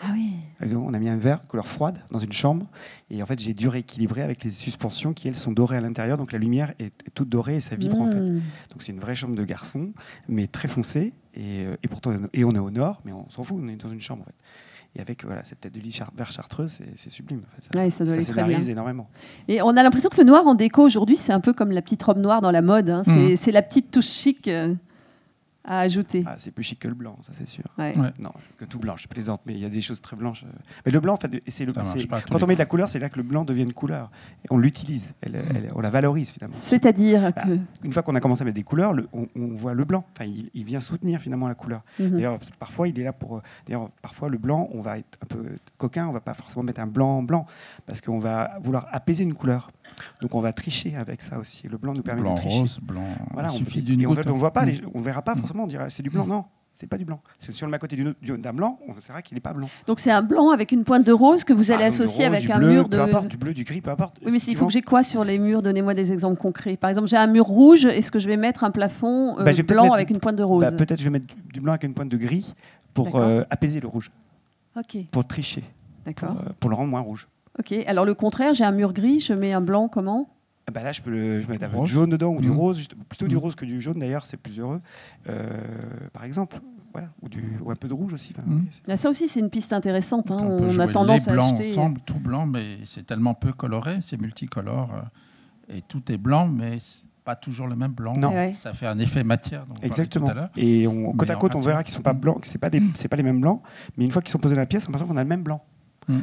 Ah oui. On a mis un vert couleur froide dans une chambre et en fait j'ai dû rééquilibrer avec les suspensions qui elles sont dorées à l'intérieur, donc la lumière est toute dorée et ça vibre en fait. Donc c'est une vraie chambre de garçon mais très foncée et pourtant on est au nord mais on s'en fout, on est dans une chambre en fait. Et avec voilà, cette tête de lit vert chartreuse, c'est sublime. En fait. Ouais, ça doit aller très bien. Énormément. Et on a l'impression que le noir en déco aujourd'hui, c'est un peu comme la petite robe noire dans la mode. Hein. C'est la petite touche chic à ajouter. Ah, c'est plus chic que le blanc, ça c'est sûr. Ouais. Ouais. Non, que tout blanc, je plaisante, mais il y a des choses très blanches. Mais le blanc, en fait, quand on les met de la couleur, c'est là que le blanc devient une couleur. Et on l'utilise, on la valorise finalement. C'est-à-dire que... Une fois qu'on a commencé à mettre des couleurs, on voit le blanc. Enfin, il vient soutenir finalement la couleur. D'ailleurs, parfois, il est là pour. D'ailleurs, parfois, le blanc, on va être un peu coquin, on va pas forcément mettre un blanc parce qu'on va vouloir apaiser une couleur. Donc, on va tricher avec ça aussi. Le blanc nous permet de tricher. Rose, blanc. Voilà, il suffit d'une et goutte. en fait, on voit pas, on verra pas forcément. On dira c'est du blanc. Non, c'est pas du blanc. Si on le met à côté d'un blanc, on verra qu'il n'est pas blanc. Donc c'est un blanc avec une pointe de rose que vous allez associer avec un mur de... Peu importe, du bleu, du gris, peu importe. Oui, mais il faut que j'ai quoi sur les murs? Donnez-moi des exemples concrets. Par exemple, j'ai un mur rouge. Est-ce que je vais mettre un plafond blanc avec une pointe de rose? Peut-être je vais mettre du blanc avec une pointe de gris pour apaiser le rouge. Ok. Pour tricher. D'accord. Pour le rendre moins rouge. Ok. Alors le contraire, j'ai un mur gris. Je mets un blanc comment? Là, je mets un peu de jaune dedans ou du rose, plutôt du rose que du jaune d'ailleurs, c'est plus heureux. Par exemple, voilà, ou un peu de rouge aussi. Là, ça aussi, c'est une piste intéressante. Hein. On peut On jouer a tendance les à blancs acheter. ensemble, tout blanc, mais c'est tellement peu coloré, c'est multicolore et tout est blanc, mais pas toujours le même blanc. Non. Ouais. Ça fait un effet matière. Dont on parlait Exactement. Tout à l'heure. Et côte à Mais côte, en on verra nature. qu'ils sont pas blancs, que c'est pas les mêmes blancs, mais une fois qu'ils sont posés dans la pièce, on a l'impression qu'on a le même blanc.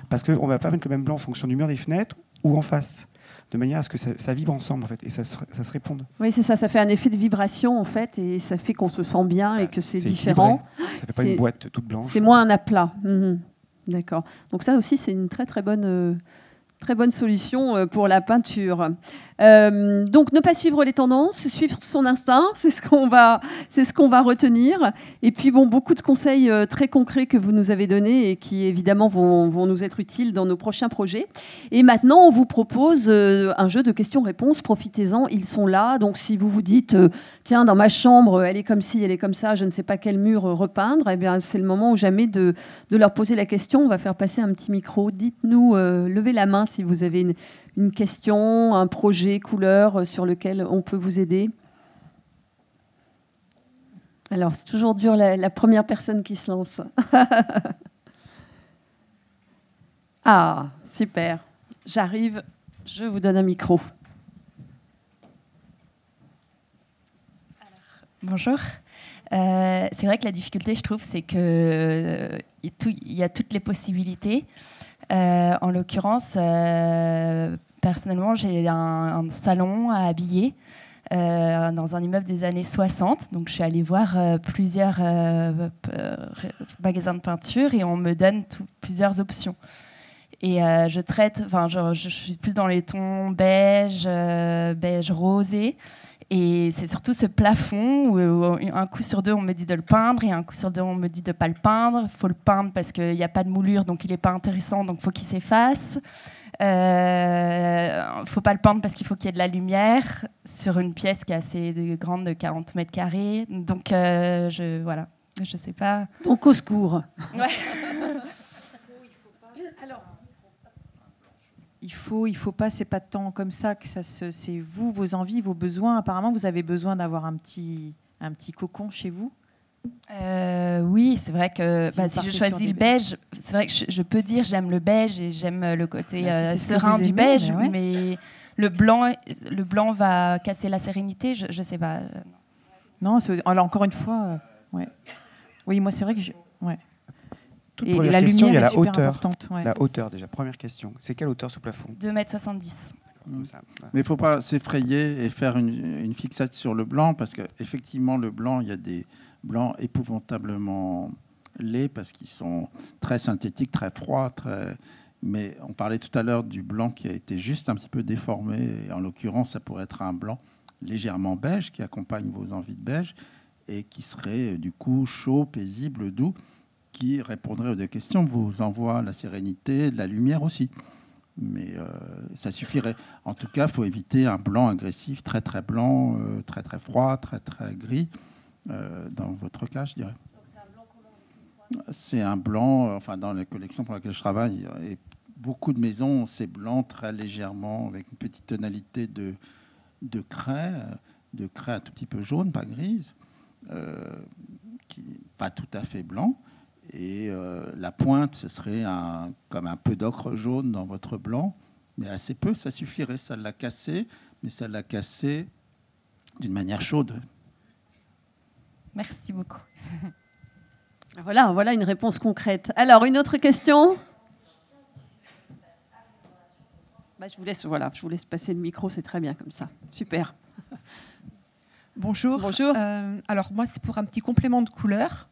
Parce qu'on va pas mettre le même blanc en fonction du mur des fenêtres ou en face, de manière à ce que ça vibre ensemble en fait, et ça se réponde. Oui, c'est ça. Ça fait un effet de vibration en fait, et ça fait qu'on se sent bien et que c'est différent. Équilibré. Ça fait pas une boîte toute blanche. C'est moins un aplat. D'accord. Donc ça aussi, c'est une très bonne solution pour la peinture. Donc ne pas suivre les tendances, suivre son instinct, c'est ce qu'on va retenir. Et puis beaucoup de conseils très concrets que vous nous avez donnés et qui évidemment vont nous être utiles dans nos prochains projets. Et maintenant, on vous propose un jeu de questions-réponses. Profitez-en, ils sont là. Donc si vous vous dites, tiens, dans ma chambre, elle est comme ci, elle est comme ça, je ne sais pas quel mur repeindre, eh bien c'est le moment ou jamais de leur poser la question. On va faire passer un petit micro. Dites-nous, levez la main si vous avez une question, un projet, couleur sur lequel on peut vous aider. Alors, c'est toujours dur la première personne qui se lance. Ah, super. J'arrive, je vous donne un micro. Bonjour. C'est vrai que la difficulté, je trouve, c'est qu'il y a toutes les possibilités. En l'occurrence, personnellement, j'ai un salon à habiller dans un immeuble des années 60. Donc, je suis allée voir plusieurs magasins de peinture et on me donne plusieurs options. Et je suis plus dans les tons beige, beige rosé. Et c'est surtout ce plafond où un coup sur deux, on me dit de le peindre et un coup sur deux, on me dit de ne pas le peindre. Il faut le peindre parce qu'il n'y a pas de moulure, donc il n'est pas intéressant, donc il faut qu'il s'efface. Il ne faut pas le peindre parce qu'il faut qu'il y ait de la lumière sur une pièce qui est assez grande, de 40 mètres carrés. Donc, je ne sais pas. Donc, au secours. Ouais. Il faut pas, c'est pas tant comme ça que c'est vous, vos envies, vos besoins. Apparemment, vous avez besoin d'avoir un petit cocon chez vous. Oui, c'est vrai que si je choisis le beige, c'est vrai que je peux dire j'aime le beige et j'aime le côté si serein du beige, ouais. mais le blanc va casser la sérénité, je sais pas. Non, alors encore une fois, ouais. Oui, moi c'est vrai que ouais. Et la lumière il y a est super importante. Ouais. La hauteur, déjà, première question. C'est quelle hauteur sous plafond? 2,70 m. Mais il ne faut pas s'effrayer et faire une fixette sur le blanc, parce qu'effectivement, le blanc, il y a des blancs épouvantablement laids, parce qu'ils sont très synthétiques, très froids. Mais on parlait tout à l'heure du blanc qui a été juste un petit peu déformé. Et en l'occurrence, ça pourrait être un blanc légèrement beige, qui accompagne vos envies de beige, et qui serait du coup chaud, paisible, doux. qui répondrait aux deux questions, vous envoie la sérénité, de la lumière aussi. Mais ça suffirait. En tout cas, il faut éviter un blanc agressif, très très blanc, très très froid, très très gris, dans votre cas, je dirais. Donc c'est un blanc comment? C'est un blanc, enfin dans les collections pour lesquelles je travaille, et beaucoup de maisons, c'est blanc très légèrement, avec une petite tonalité de craie un tout petit peu jaune, pas grise, pas tout à fait blanc. Et la pointe, ce serait comme un peu d'ocre jaune dans votre blanc, mais assez peu, ça suffirait. Ça l'a cassé, mais ça l'a cassé d'une manière chaude. Merci beaucoup. Voilà une réponse concrète. Alors, une autre question? Je vous laisse passer le micro, c'est très bien comme ça. Super. Bonjour. Bonjour. Alors, moi, c'est pour un petit complément de couleur.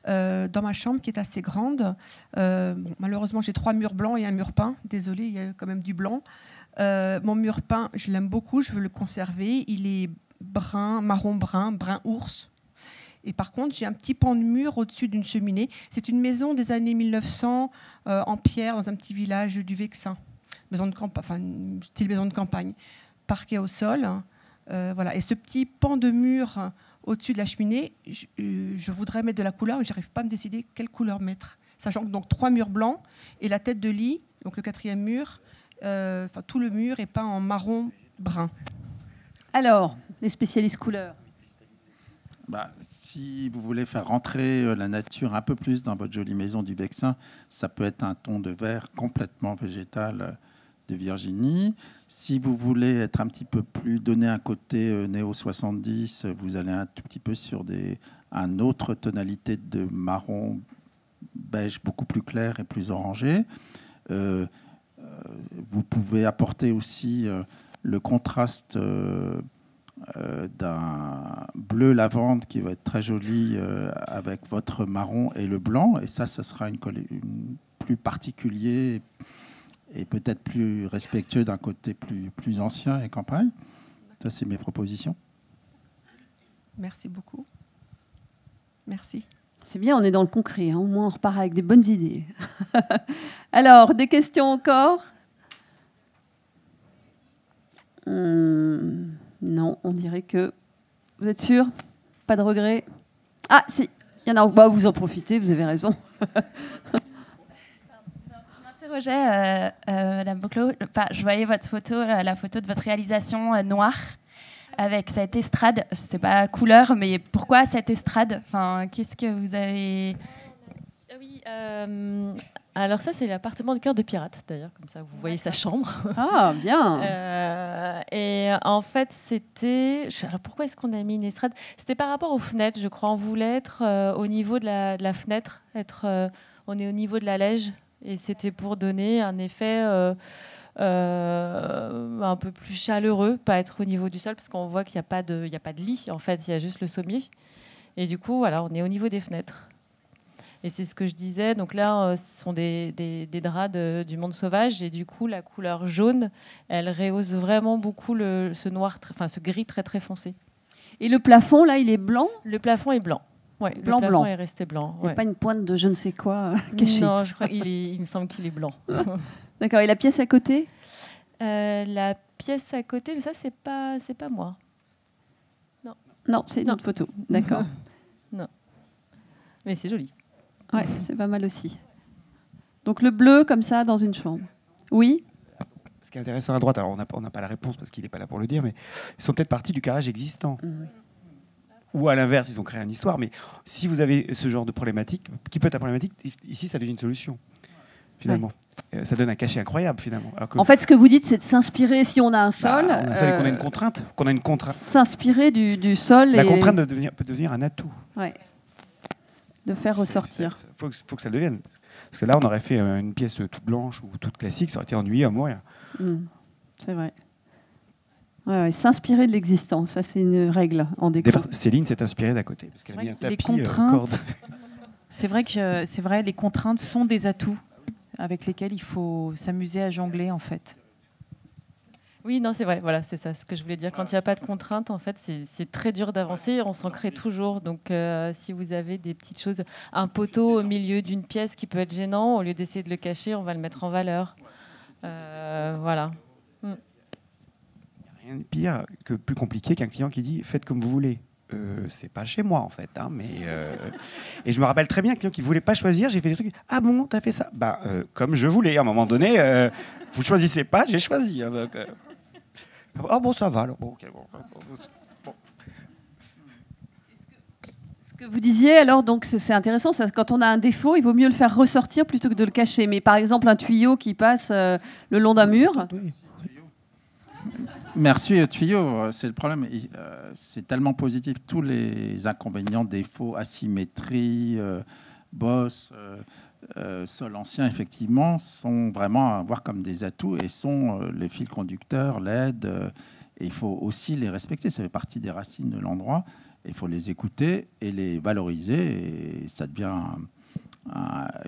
Dans ma chambre qui est assez grande. Malheureusement, j'ai 3 murs blancs et un mur peint. Désolée, il y a quand même du blanc. Mon mur peint, je l'aime beaucoup, je veux le conserver. Il est brun, marron brun ours. Et par contre, j'ai un petit pan de mur au-dessus d'une cheminée. C'est une maison des années 1900 en pierre dans un petit village du Vexin. Maison de campagne, enfin, style maison de campagne. Parquet au sol. Voilà. Et ce petit pan de mur au-dessus de la cheminée, je voudrais mettre de la couleur, mais je n'arrive pas à me décider quelle couleur mettre. Sachant que donc 3 murs blancs et la tête de lit, donc le 4e mur, tout le mur est peint en marron brun. Alors, les spécialistes couleurs. Si vous voulez faire rentrer la nature un peu plus dans votre jolie maison du Vexin, ça peut être un ton de vert complètement végétal de Virginie. Si vous voulez être un petit peu plus, donner un côté néo-70, vous allez un tout petit peu sur une autre tonalité de marron beige beaucoup plus clair et plus orangé. Vous pouvez apporter aussi le contraste d'un bleu lavande qui va être très joli avec votre marron et le blanc. Et ça sera une plus particulier et peut-être plus respectueux d'un côté plus ancien et campagne. Ça, c'est mes propositions. Merci beaucoup. Merci. C'est bien, on est dans le concret. Au moins, on repart avec des bonnes idées. Alors, des questions encore? Non, on dirait que... Vous êtes sûr? Pas de regret? Ah, si, il y en a. Vous en profitez, vous avez raison. Madame Boclot, je voyais votre photo, la photo de votre réalisation noire avec cette estrade. C'était pas couleur, mais pourquoi cette estrade? Qu'est-ce que vous avez... Oui, alors ça, c'est l'appartement du cœur de pirate, d'ailleurs, comme ça, vous voyez sa chambre. Ah, bien. Et en fait, c'était... Alors, pourquoi est-ce qu'on a mis une estrade? C'était par rapport aux fenêtres, je crois. On voulait être au niveau de la fenêtre. On est au niveau de la lège. Et c'était pour donner un effet un peu plus chaleureux, pas être au niveau du sol, parce qu'on voit qu'il n'y a pas de lit, en fait, il y a juste le sommier. Et du coup, voilà, on est au niveau des fenêtres. Et c'est ce que je disais. Donc là, ce sont des draps du monde sauvage. Et du coup, la couleur jaune, elle rehausse vraiment beaucoup ce gris très, très foncé. Et le plafond, là, il est blanc? Le plafond est blanc. Ouais, le plafond est resté blanc. Il n'y a pas une pointe de je ne sais quoi cachée? Non, je crois il me semble qu'il est blanc. D'accord. Et la pièce à côté? La pièce à côté, mais ça, c'est pas moi. Non, c'est une autre photo. D'accord. Non. Mais c'est joli. Ouais, c'est pas mal aussi. Donc le bleu, comme ça, dans une chambre. Oui? Ce qui est intéressant à droite, alors on n'a pas la réponse parce qu'il n'est pas là pour le dire, mais ils sont peut-être partis du carrelage existant. Ou à l'inverse, ils ont créé une histoire. Mais si vous avez ce genre de problématique, qui peut être un problématique, ici, ça devient une solution, finalement. Ouais. Ça donne un cachet incroyable, finalement. En fait, ce que vous dites, c'est de s'inspirer, si on a un sol... on a un sol et qu'on a une contrainte. S'inspirer du sol. La contrainte peut devenir un atout. Ouais. De faire ressortir. Il faut que ça le devienne. Parce que là, on aurait fait une pièce toute blanche ou toute classique, ça aurait été ennuyeux à mourir. C'est vrai. Ouais, s'inspirer de l'existence, ça c'est une règle en déco. Céline s'est inspirée d'à côté parce qu'elle a mis un tapis. Les contraintes, c'est vrai, les contraintes sont des atouts avec lesquels il faut s'amuser à jongler en fait. Oui, non, c'est vrai. Voilà, c'est ça ce que je voulais dire. Quand il n'y a pas de contrainte, en fait, c'est très dur d'avancer. On s'en crée toujours. Donc, si vous avez des petites choses, un poteau au milieu d'une pièce qui peut être gênant, au lieu d'essayer de le cacher, on va le mettre en valeur. Voilà. Rien de pire que plus compliqué qu'un client qui dit faites comme vous voulez. C'est pas chez moi en fait, hein, mais et je me rappelle très bien un client qui voulait pas choisir, j'ai fait des trucs. Ah bon, t'as fait ça? Bah comme je voulais. À un moment donné, vous choisissez pas, j'ai choisi. Hein, donc, ah bon, ça va. Alors, bon, okay, bon. Ce que vous disiez, alors, donc c'est intéressant. Ça, quand on a un défaut, il vaut mieux le faire ressortir plutôt que de le cacher. Mais par exemple, un tuyau qui passe le long d'un mur. Merci tuyau, c'est le problème. C'est tellement positif. Tous les inconvénients, défauts, asymétrie, bosse, sol ancien, effectivement, sont vraiment à voir comme des atouts et sont les fils conducteurs, l'aide. Et il faut aussi les respecter. Ça fait partie des racines de l'endroit. Il faut les écouter et les valoriser. Et ça devient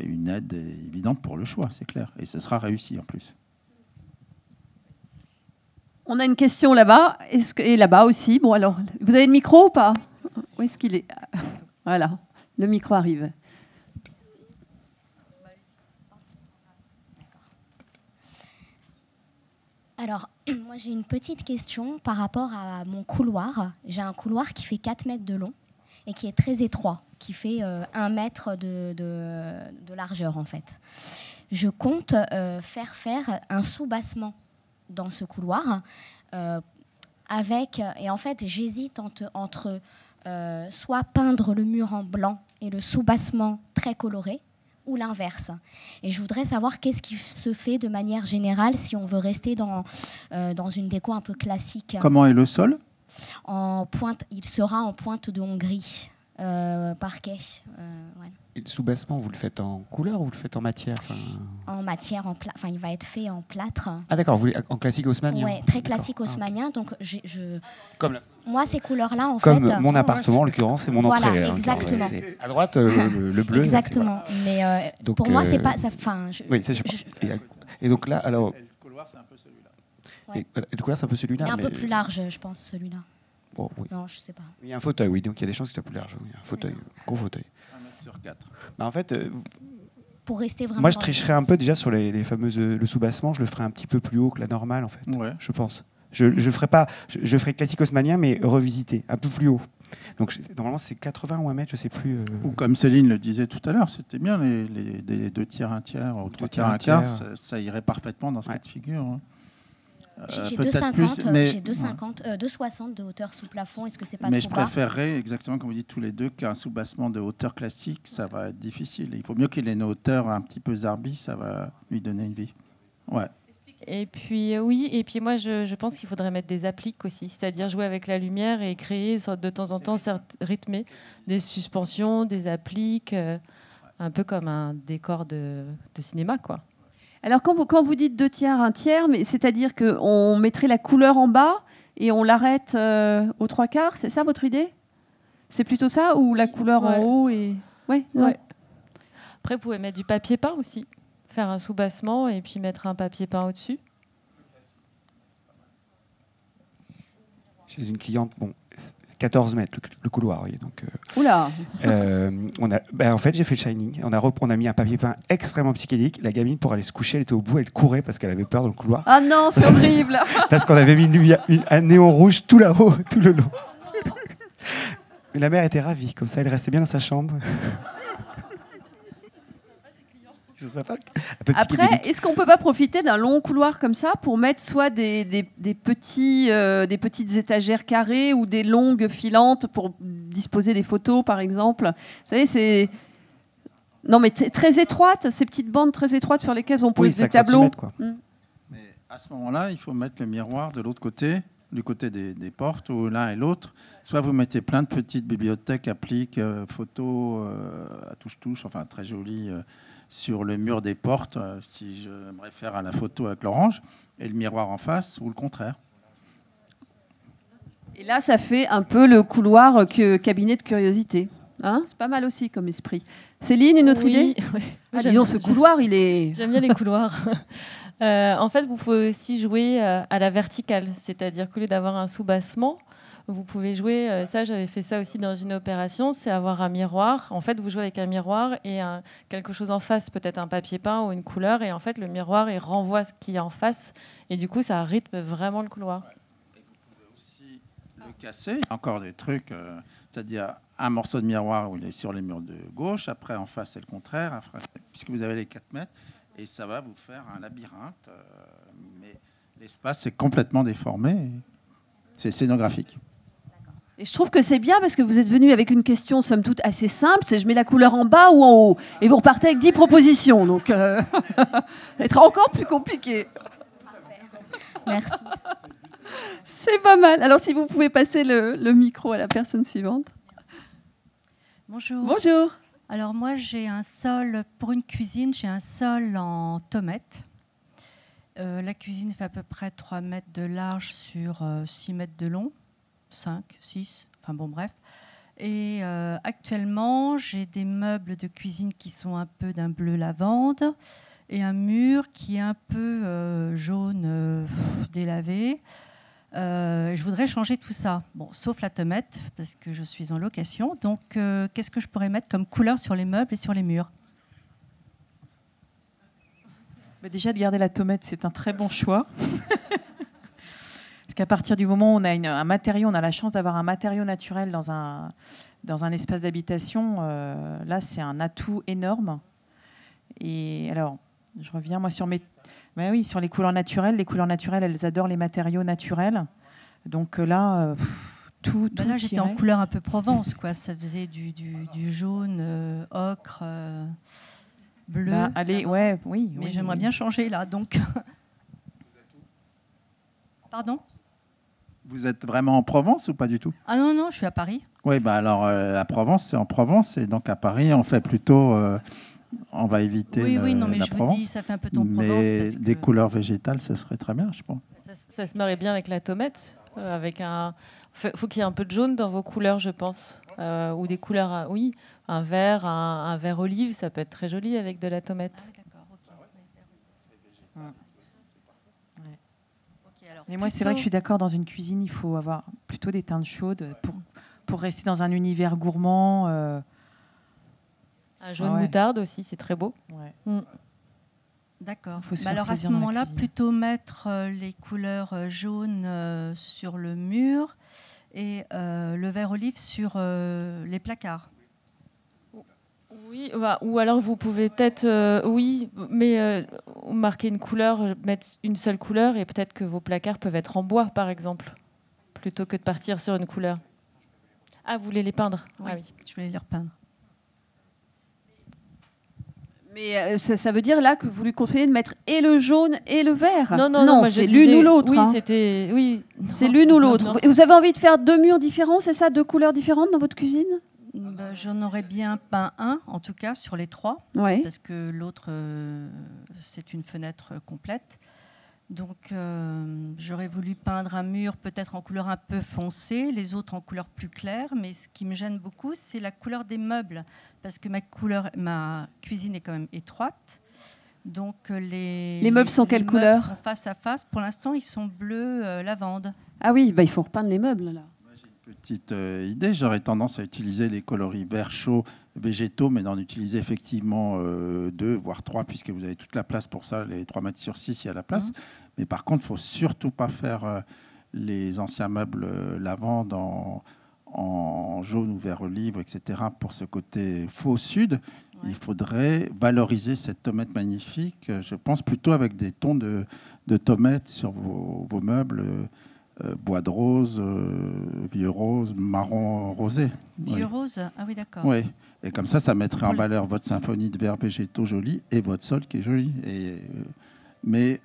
une aide évidente pour le choix, c'est clair. Et ce sera réussi en plus. On a une question là-bas, et là-bas aussi. Bon, alors, vous avez le micro ou pas? Où est-ce qu'il est? Voilà, le micro arrive. Alors, moi j'ai une petite question par rapport à mon couloir. J'ai un couloir qui fait 4 mètres de long et qui est très étroit, qui fait 1 mètre de largeur en fait. Je compte faire un soubassement dans ce couloir et en fait j'hésite entre soit peindre le mur en blanc et le soubassement très coloré ou l'inverse. Et je voudrais savoir qu'est-ce qui se fait de manière générale si on veut rester dans une déco un peu classique. Comment est le sol? Il sera en pointe de Hongrie, parquet. Voilà. Et le soubassement, vous le faites en couleur ou vous le faites en matière? En matière, il va être fait en plâtre. Ah d'accord, vous voulez en classique haussmannien? Oui, très classique haussmannien. Ah, okay. Donc, moi, ces couleurs-là, en comme fait... mon appartement, en l'occurrence, c'est mon voilà, entrée. exactement. C'est à droite, le bleu. Exactement. Mais donc, pour moi, c'est pas... Oui, ça, je sais pas. Et donc là, alors... Et le couloir, c'est un peu celui-là. Ouais. Et le couloir, c'est un peu celui-là. Mais un peu plus large, je pense, celui-là. Bon, oui. Non, je sais pas. Il y a un fauteuil, oui, donc il y a des chances que ce soit plus large. Il y a un fauteuil, gros fauteuil. 1 mètre sur 4. Bah, en fait, Pour rester vraiment... moi, je tricherais un peu déjà sur les fameuses... le soubassement, je le ferais un petit peu plus haut que la normale, en fait. Ouais. Je pense. Je ferais pas... Je ferais classique haussmannien, mais revisité, un peu plus haut. Donc, normalement, c'est 80 ou 1 mètre, je sais plus. Ou comme Céline le disait tout à l'heure, c'était bien les 2 tiers, 1 tiers, ou 3 tiers, 1 quart, ça irait parfaitement dans ce cas de figure. Hein. J'ai peut-être 2,60 de hauteur sous plafond. Est-ce que c'est pas mais trop je bas? préférerais, exactement comme vous dites tous les deux, qu'un soubassement de hauteur classique, ça va être difficile. Il faut mieux qu'il ait une hauteur un petit peu zarbi, ça va lui donner une vie. Ouais. Et puis oui, et puis moi je pense qu'il faudrait mettre des appliques aussi, c'est-à-dire jouer avec la lumière et créer de temps en temps, rythmer des suspensions, des appliques, un peu comme un décor de cinéma, quoi. Alors, quand vous dites 2 tiers, 1 tiers, mais c'est-à-dire qu'on mettrait la couleur en bas et on l'arrête aux 3 quarts, c'est ça votre idée? C'est plutôt ça, ou la couleur en haut et... Ouais. Après, vous pouvez mettre du papier peint aussi, faire un soubassement et puis mettre un papier peint au-dessus. Chez une cliente, bon, 14 mètres le couloir, oui. Donc, Oula. En fait, j'ai fait le Shining. On a mis un papier peint extrêmement psychédélique. La gamine, pour aller se coucher, elle était au bout, elle courait parce qu'elle avait peur dans le couloir. Ah non, c'est horrible. Parce qu'on avait mis un néon rouge tout là-haut, tout le long. Mais la mère était ravie, comme ça, elle restait bien dans sa chambre. Après, est-ce qu'on peut pas profiter d'un long couloir comme ça pour mettre soit des petites étagères carrées ou des longues filantes pour disposer des photos, par exemple? Vous savez, c'est... Non, mais très étroites, ces petites bandes très étroites sur lesquelles on pose des tableaux. Quoi. Mais à ce moment-là, il faut mettre le miroir de l'autre côté, du côté des portes, ou l'un et l'autre. Soit vous mettez plein de petites bibliothèques, appliques, photos à touche-touche, enfin très jolies, sur le mur des portes, si je me réfère à la photo avec l'orange, et le miroir en face, ou le contraire. Et là, ça fait un peu le couloir cabinet de curiosité. Hein, c'est pas mal aussi comme esprit. Céline, une autre idée? Oui. Ah, dis donc, ce couloir, il est... J'aime bien les couloirs. En fait, vous pouvez aussi jouer à la verticale, c'est-à-dire qu'au lieu d'avoir un sous-bassement, vous pouvez jouer, ça j'avais fait ça aussi dans une opération, c'est avoir un miroir. En fait, vous jouez avec un miroir et quelque chose en face, peut-être un papier peint ou une couleur, et en fait, le miroir, il renvoie ce qui est en face, et du coup, ça rythme vraiment le couloir. Et vous pouvez aussi le casser. Il y a encore des trucs, c'est-à-dire un morceau de miroir où il est sur les murs de gauche, après en face, c'est le contraire, après, puisque vous avez les 4 mètres, et ça va vous faire un labyrinthe, mais l'espace est complètement déformé, c'est scénographique. Et je trouve que c'est bien parce que vous êtes venu avec une question, somme toute, assez simple. C'est je mets la couleur en bas ou en haut. Et vous repartez avec 10 propositions. Donc, ça va être encore plus compliqué. Merci. C'est pas mal. Alors, si vous pouvez passer le micro à la personne suivante. Bonjour. Bonjour. Alors, moi, j'ai un sol, pour une cuisine, j'ai un sol en tomates. La cuisine fait à peu près 3 mètres de large sur 6 mètres de long. 5, 6, enfin bon bref. Et actuellement, j'ai des meubles de cuisine qui sont un peu d'un bleu lavande et un mur qui est un peu jaune délavé. Je voudrais changer tout ça, bon, sauf la tomate, parce que je suis en location. Donc, qu'est-ce que je pourrais mettre comme couleur sur les meubles et sur les murs ? Déjà, de garder la tomate, c'est un très bon choix. Parce qu'à partir du moment où on a un matériau, on a la chance d'avoir un matériau naturel dans un espace d'habitation, là, c'est un atout énorme. Et alors, je reviens moi sur sur les couleurs naturelles. Les couleurs naturelles, elles adorent les matériaux naturels. Donc là, tout. Là, j'étais en couleur un peu Provence, quoi. Ça faisait du jaune, ocre, bleu. Allez, oui. Mais j'aimerais bien changer là, donc. Pardon ? Vous êtes vraiment en Provence ou pas du tout ? Ah non, je suis à Paris. Oui, alors la Provence, c'est en Provence. Et donc à Paris, on fait plutôt... on va éviter non, mais la je Provence. vous dis, ça fait un peu ton Provence. Mais des couleurs végétales, ça serait très bien, je pense. Ça se marie bien avec la tomate. Faut qu'il y ait un peu de jaune dans vos couleurs, je pense. Ou des couleurs, un vert, un vert olive, ça peut être très joli avec de la tomate. Mais moi, c'est vrai que je suis d'accord, dans une cuisine, il faut avoir plutôt des teintes chaudes pour rester dans un univers gourmand. Un jaune moutarde aussi, c'est très beau. Ouais. D'accord. Alors à ce moment-là, plutôt mettre les couleurs jaunes sur le mur et le vert olive sur les placards. Oui, ou alors vous pouvez peut-être, marquer une couleur, mettre une seule couleur, et peut-être que vos placards peuvent être en bois, par exemple, plutôt que de partir sur une couleur. Ah, vous voulez les peindre ? Oui, je voulais les repeindre. Mais ça veut dire là que vous lui conseillez de mettre et le jaune et le vert ? Non, c'est l'une ou l'autre. C'est l'une ou l'autre. Et vous avez envie de faire 2 murs différents, c'est ça, 2 couleurs différentes dans votre cuisine ? J'en aurais bien peint un, en tout cas, sur les 3, parce que l'autre, c'est une fenêtre complète. Donc, j'aurais voulu peindre un mur peut-être en couleur un peu foncée, les autres en couleur plus claire. Mais ce qui me gêne beaucoup, c'est la couleur des meubles, parce que ma cuisine est quand même étroite. Donc, les meubles sont quelle couleur ? Ils sont face à face. Pour l'instant, ils sont bleus lavande. Ah oui, il faut repeindre les meubles, là. Petite idée, j'aurais tendance à utiliser les coloris vert chaud végétaux, mais d'en utiliser effectivement 2, voire 3, puisque vous avez toute la place pour ça, les 3 mètres sur 6, il y a la place. Mais par contre, il ne faut surtout pas faire les anciens meubles lavande en jaune ou vert olive, etc. Pour ce côté faux sud. Il faudrait valoriser cette tomate magnifique, je pense plutôt avec des tons de tomates sur vos meubles. Bois de rose, vieux rose, marron rosé. Vieux rose ? Ah oui, d'accord. Oui, et comme ça mettrait en valeur votre symphonie de verts végétaux jolie et votre sol qui est joli. Mais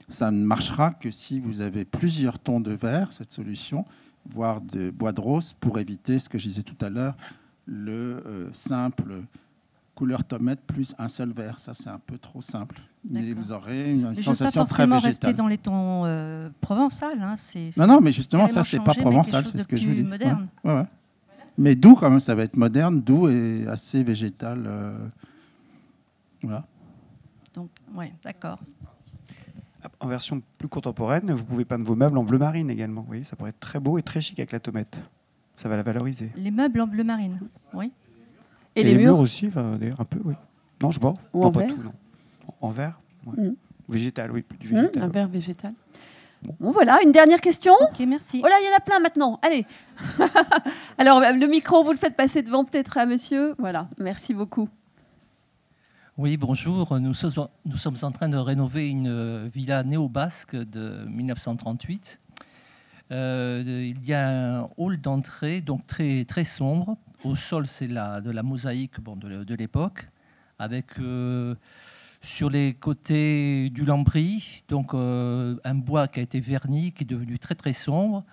ça ne marchera que si vous avez plusieurs tons de vert, cette solution, voire de bois de rose, pour éviter ce que je disais tout à l'heure, le simple couleur tomate plus un seul vert. Ça, c'est un peu trop simple. Mais vous aurez une sensation très végétale. Je ne veux pas forcément rester dans les tons provençal. Non, mais justement, ça, c'est pas provençal, c'est ce que je veux dire. Moderne. Ouais. Mais doux, quand même, ça va être moderne, doux et assez végétal. Voilà. Donc, d'accord. En version plus contemporaine, vous pouvez peindre vos meubles en bleu marine également. Vous voyez, ça pourrait être très beau et très chic avec la tomate. Ça va la valoriser. Les meubles en bleu marine, oui. Et les murs aussi, d'ailleurs, un peu, oui. Non, je vois. Ou non, en pas vert. tout, non. En vert, ouais. Végétal, oui, du Un végétal. verre végétal. Bon, voilà, une dernière question. Ok, merci. Oh là, il y en a plein maintenant. Allez. Alors, le micro, vous le faites passer devant peut-être à monsieur. Voilà, merci beaucoup. Oui, bonjour. Nous sommes en train de rénover une villa néo-basque de 1938. Il y a un hall d'entrée donc très, très sombre. Au sol, c'est de la mosaïque de l'époque, avec sur les côtés du lambris, donc un bois qui a été verni, qui est devenu très très sombre.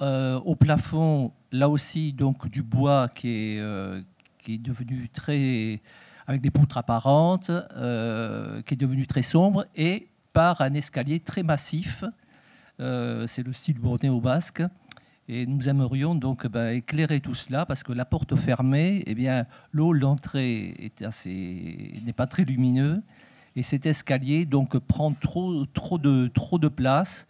Au plafond, là aussi, donc du bois qui est devenu très avec des poutres apparentes, qui est devenu très sombre, et par un escalier très massif. C'est le style bornéo-basque. Et nous aimerions donc éclairer tout cela, parce que la porte fermée, eh bien, le hall d'entrée n'est pas très lumineux, et cet escalier donc prend trop de place.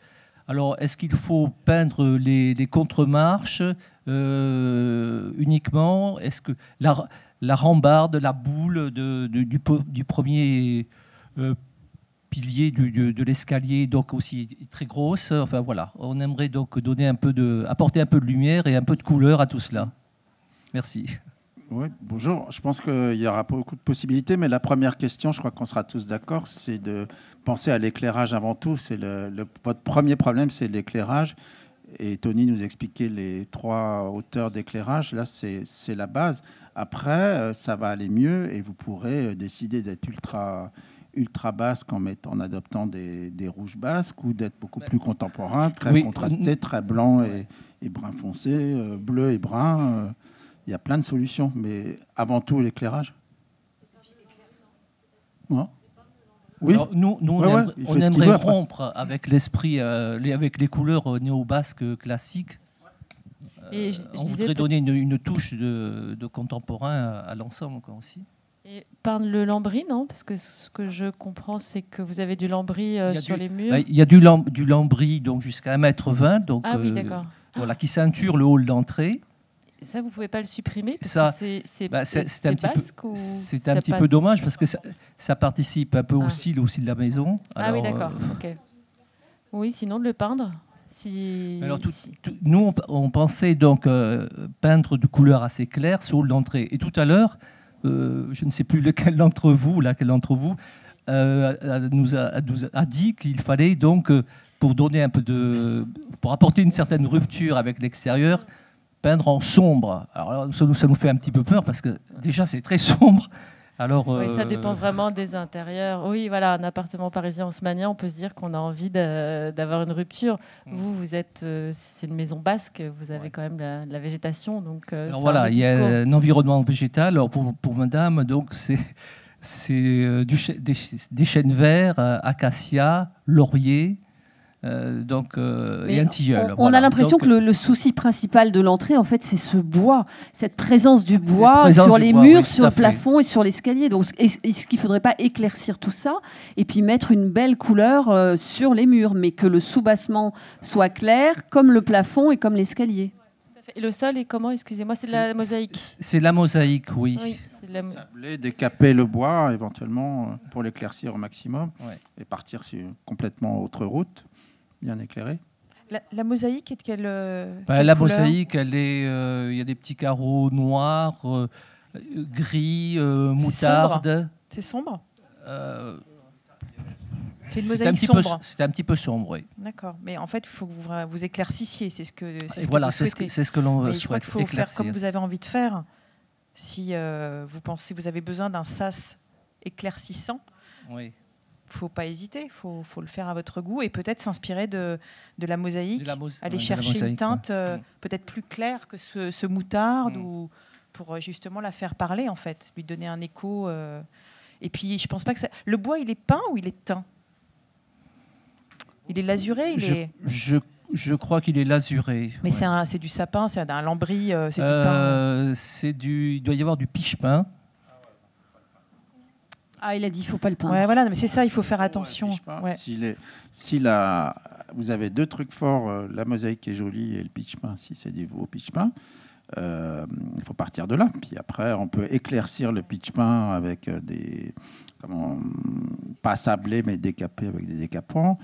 Alors, est-ce qu'il faut peindre les contre-marches uniquement? Est-ce que la rambarde, la boule du premier pilier de l'escalier, donc aussi est très grosse? Enfin voilà, on aimerait donc apporter un peu de lumière et un peu de couleur à tout cela. Merci. Oui, bonjour. Je pense qu'il y aura beaucoup de possibilités, mais la première question, je crois qu'on sera tous d'accord, c'est de penser à l'éclairage avant tout. C'est votre premier problème, c'est l'éclairage. Et Tony nous expliquait les 3 hauteurs d'éclairage. Là, c'est la base. Après, ça va aller mieux et vous pourrez décider d'être ultra basque en adoptant des rouges basques, ou d'être beaucoup plus contemporain, très contrasté, très blanc et brun foncé, bleu et brun. Il y a plein de solutions, mais avant tout l'éclairage. Non ? Oui. Alors, nous on aimerait rompre avec l'esprit, avec les couleurs néo-basques classiques. Et on voudrait donner une touche de contemporain à l'ensemble aussi. Et peindre le lambris, non? Parce que ce que je comprends, c'est que vous avez du lambris sur les murs. Il y a du lambris donc jusqu'à 1,20 m, donc, ah oui, d'accord. Voilà, qui ceinture le hall d'entrée. Ça, vous ne pouvez pas le supprimer parce ça, que c'est un petit peu dommage, parce que ça participe un peu au style aussi de la maison. Alors, oui, d'accord. Ok. Oui, sinon de le peindre. Alors, nous, on pensait donc peindre de couleurs assez claires ce hall d'entrée. Et tout à l'heure, je ne sais plus laquelle d'entre vous nous a dit qu'il fallait donc, pour apporter une certaine rupture avec l'extérieur, peindre en sombre. Alors ça nous fait un petit peu peur, parce que déjà c'est très sombre. Alors, oui, ça dépend vraiment des intérieurs. Oui, voilà, un appartement parisien haussmannien, on peut se dire qu'on a envie d'avoir une rupture. Vous êtes, c'est une maison basque, vous avez quand même la végétation, donc. Alors voilà, il y a un environnement végétal. Alors pour Madame, donc c'est des chênes verts, acacia, laurier. Et un tilleul. On a l'impression que le souci principal de l'entrée, en fait, c'est ce bois, cette présence du bois sur les murs, sur le plafond et sur l'escalier. Donc, est-ce qu'il ne faudrait pas éclaircir tout ça et puis mettre une belle couleur sur les murs, mais que le soubassement soit clair, comme le plafond et comme l'escalier? Et le sol est comment? Excusez-moi, c'est de la mosaïque. C'est la mosaïque, oui. C'est de la sabler, décaper le bois éventuellement pour l'éclaircir au maximum, et partir sur complètement autre route. Bien éclairé. La mosaïque est de quelle la mosaïque, il y a des petits carreaux noirs, gris, moutarde. C'est sombre. C'est une mosaïque sombre. C'est un petit peu sombre, oui. D'accord. Mais en fait, il faut que vous éclaircissiez. C'est ce que voilà, vous souhaitez. C'est ce que l'on souhaite. Je crois qu'il faut faire comme vous avez envie de faire. Si vous pensez que vous avez besoin d'un sas éclaircissant, oui. Il ne faut pas hésiter, il faut le faire à votre goût et peut-être s'inspirer de la mosaïque, aller chercher une teinte peut-être plus claire que ce moutarde, ou pour justement la faire parler, en fait, lui donner un écho. Et puis, je pense pas que ça... Le bois, il est peint ou il est teint? Il est lasuré? Je crois qu'il est lasuré. Mais c'est du sapin, c'est un lambris, c'est du pin. Il doit y avoir du piche-pin. Ah, il a dit, il ne faut pas le peindre. Ouais, voilà, mais c'est ça, il faut faire attention. Ouais. Vous avez 2 trucs forts, la mosaïque est jolie et le pitch paint, si c'est du beau pitch paint, il faut partir de là. Puis après, on peut éclaircir le pitch paint avec pas sablé, mais décapé avec des décapants.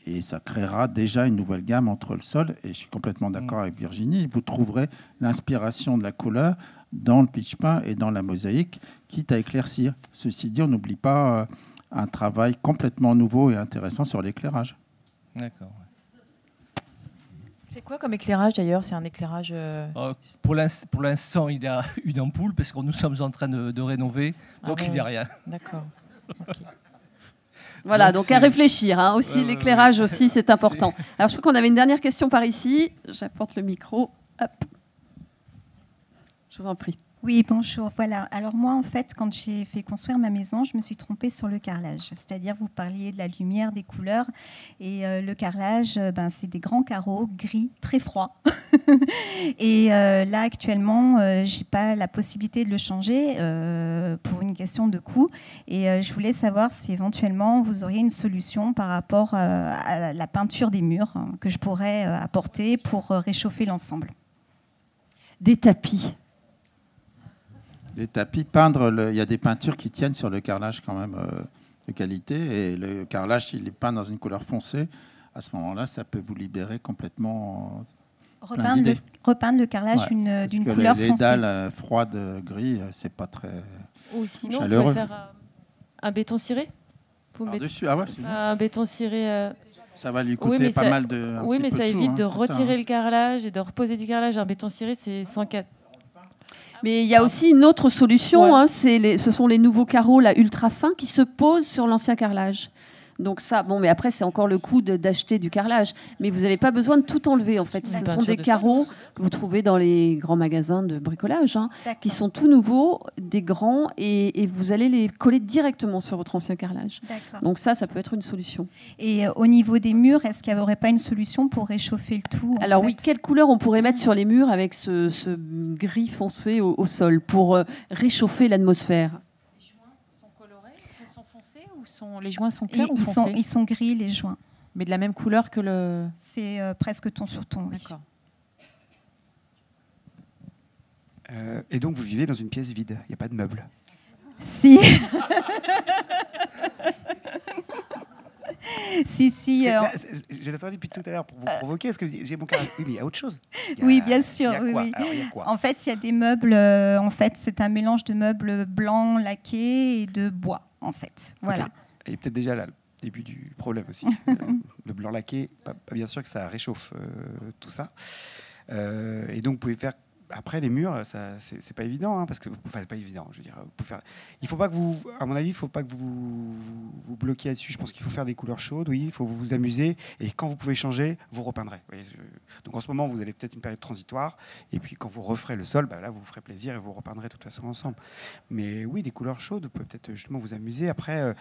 Et ça créera déjà une nouvelle gamme entre le sol. Et je suis complètement d'accord avec Virginie. Vous trouverez l'inspiration de la couleur dans le pitch paint et dans la mosaïque, quitte à éclaircir. Ceci dit, on n'oublie pas un travail complètement nouveau et intéressant sur l'éclairage. D'accord. C'est quoi comme éclairage d'ailleurs? C'est un éclairage... Pour l'instant, il y a une ampoule parce que nous sommes en train de rénover, donc il n'y a rien. D'accord. Okay. Voilà, donc à réfléchir. Hein, aussi, l'éclairage aussi, c'est important. Alors, je crois qu'on avait une dernière question par ici. J'apporte le micro. Hop. Je vous en prie. Oui, bonjour. Voilà. Alors moi, en fait, quand j'ai fait construire ma maison, je me suis trompée sur le carrelage. C'est-à-dire, vous parliez de la lumière, des couleurs. Et le carrelage, c'est des grands carreaux gris, très froids. Et là, actuellement, je n'ai pas la possibilité de le changer pour une question de coût. Et je voulais savoir si éventuellement, vous auriez une solution par rapport à la peinture des murs que je pourrais apporter pour réchauffer l'ensemble. Des tapis. Des tapis, il y a des peintures qui tiennent sur le carrelage quand même de qualité. Et le carrelage, s'il est peint dans une couleur foncée, à ce moment-là, ça peut vous libérer complètement. Repeindre le carrelage d'une couleur foncée. Les dalles froides, gris, c'est pas très Ou sinon, chaleureux. vous pouvez faire un béton ciré. Dessus, ah ouais, un béton ciré. Ça va lui coûter pas mal de. Oui, mais ça évite de retirer le carrelage et de reposer du carrelage. Un béton ciré, c'est 104. Mais il y a aussi une autre solution, hein, ce sont les nouveaux carreaux là, ultra fins qui se posent sur l'ancien carrelage. Donc ça, bon, mais après c'est encore le coût d'acheter du carrelage. Mais vous n'avez pas besoin de tout enlever en fait. Ce sont des carreaux que vous trouvez dans les grands magasins de bricolage, hein, qui sont tout nouveaux, des grands, et vous allez les coller directement sur votre ancien carrelage. Donc ça peut être une solution. Et au niveau des murs, est-ce qu'il n'y aurait pas une solution pour réchauffer le tout? Alors oui, quelle couleur on pourrait mettre sur les murs avec ce gris foncé au sol pour réchauffer l'atmosphère? Les joints sont clairs ou foncés? Ils sont gris, les joints. Mais de la même couleur que le... C'est presque ton sur ton, oui. D'accord. Et donc, vous vivez dans une pièce vide, il n'y a pas de meubles? Si. Si. J'ai attendu depuis tout à l'heure pour vous provoquer. Est-ce que j'ai mon carrelage? Oui, mais il y a autre chose. Oui, bien sûr. Oui. Alors, il y a quoi? En fait, il y a des meubles. En fait, c'est un mélange de meubles blancs laqués et de bois. En fait, voilà. Okay. Et peut-être déjà là, le début du problème aussi. Le blanc laqué, bien sûr que ça réchauffe tout ça. Et donc, vous pouvez faire. Après, les murs, c'est pas évident, hein, parce que, enfin, pas évident. Je veux dire, il faut pas que vous, à mon avis, il faut pas que vous bloquiez là-dessus. Je pense qu'il faut faire des couleurs chaudes, oui. Il faut vous amuser, et quand vous pouvez changer, vous repeindrez. Donc en ce moment, vous avez peut-être une période transitoire, et puis quand vous referez le sol, là, vous vous ferez plaisir et vous repeindrez de toute façon ensemble. Mais oui, des couleurs chaudes, vous pouvez peut-être justement vous amuser. Après.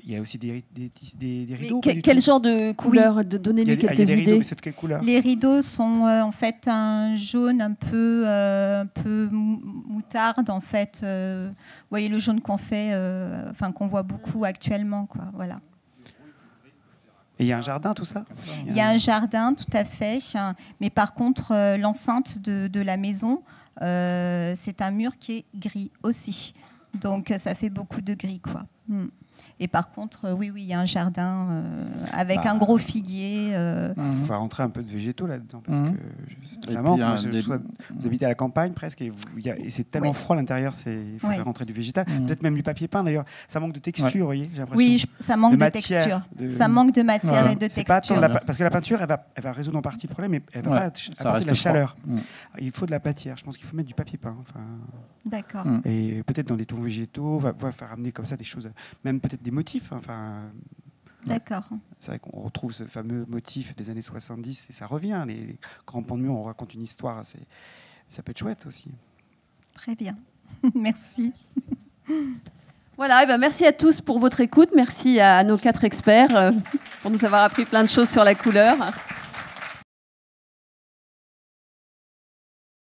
Il y a aussi des rideaux. Quel genre de couleur? Donnez-lui quelques idées. Mais c'est de quelle couleur? Les rideaux sont en fait un jaune un peu moutarde en fait. Vous voyez le jaune qu'on fait, qu'on voit beaucoup actuellement, quoi. Voilà. Et il y a un jardin, tout ça? Il y a un jardin, tout à fait. Mais par contre, l'enceinte de la maison, c'est un mur qui est gris aussi. Donc ça fait beaucoup de gris, quoi. Et par contre, oui, il y a un jardin avec un gros figuier. Il faut rentrer un peu de végétaux là-dedans, parce que ça manque. Vous habitez à la campagne presque, et c'est tellement froid à l'intérieur, il faut faire rentrer du végétal. Peut-être même du papier peint d'ailleurs. Ça manque de texture, vous voyez, j'ai l'impression. Oui, ça manque de texture. Ça manque de matière et de texture. Parce que la peinture, elle va résoudre en partie le problème, mais elle ne va pas apporter de la chaleur. Il faut de la matière. Je pense qu'il faut mettre du papier peint. D'accord. Et peut-être dans des tons végétaux, va faire amener comme ça des choses, même peut-être des motifs. D'accord. C'est vrai qu'on retrouve ce fameux motif des années 70 et ça revient. Les grands pans de mur, on raconte une histoire. Ça peut être chouette aussi. Très bien. Merci. Voilà, merci à tous pour votre écoute. Merci à nos 4 experts pour nous avoir appris plein de choses sur la couleur.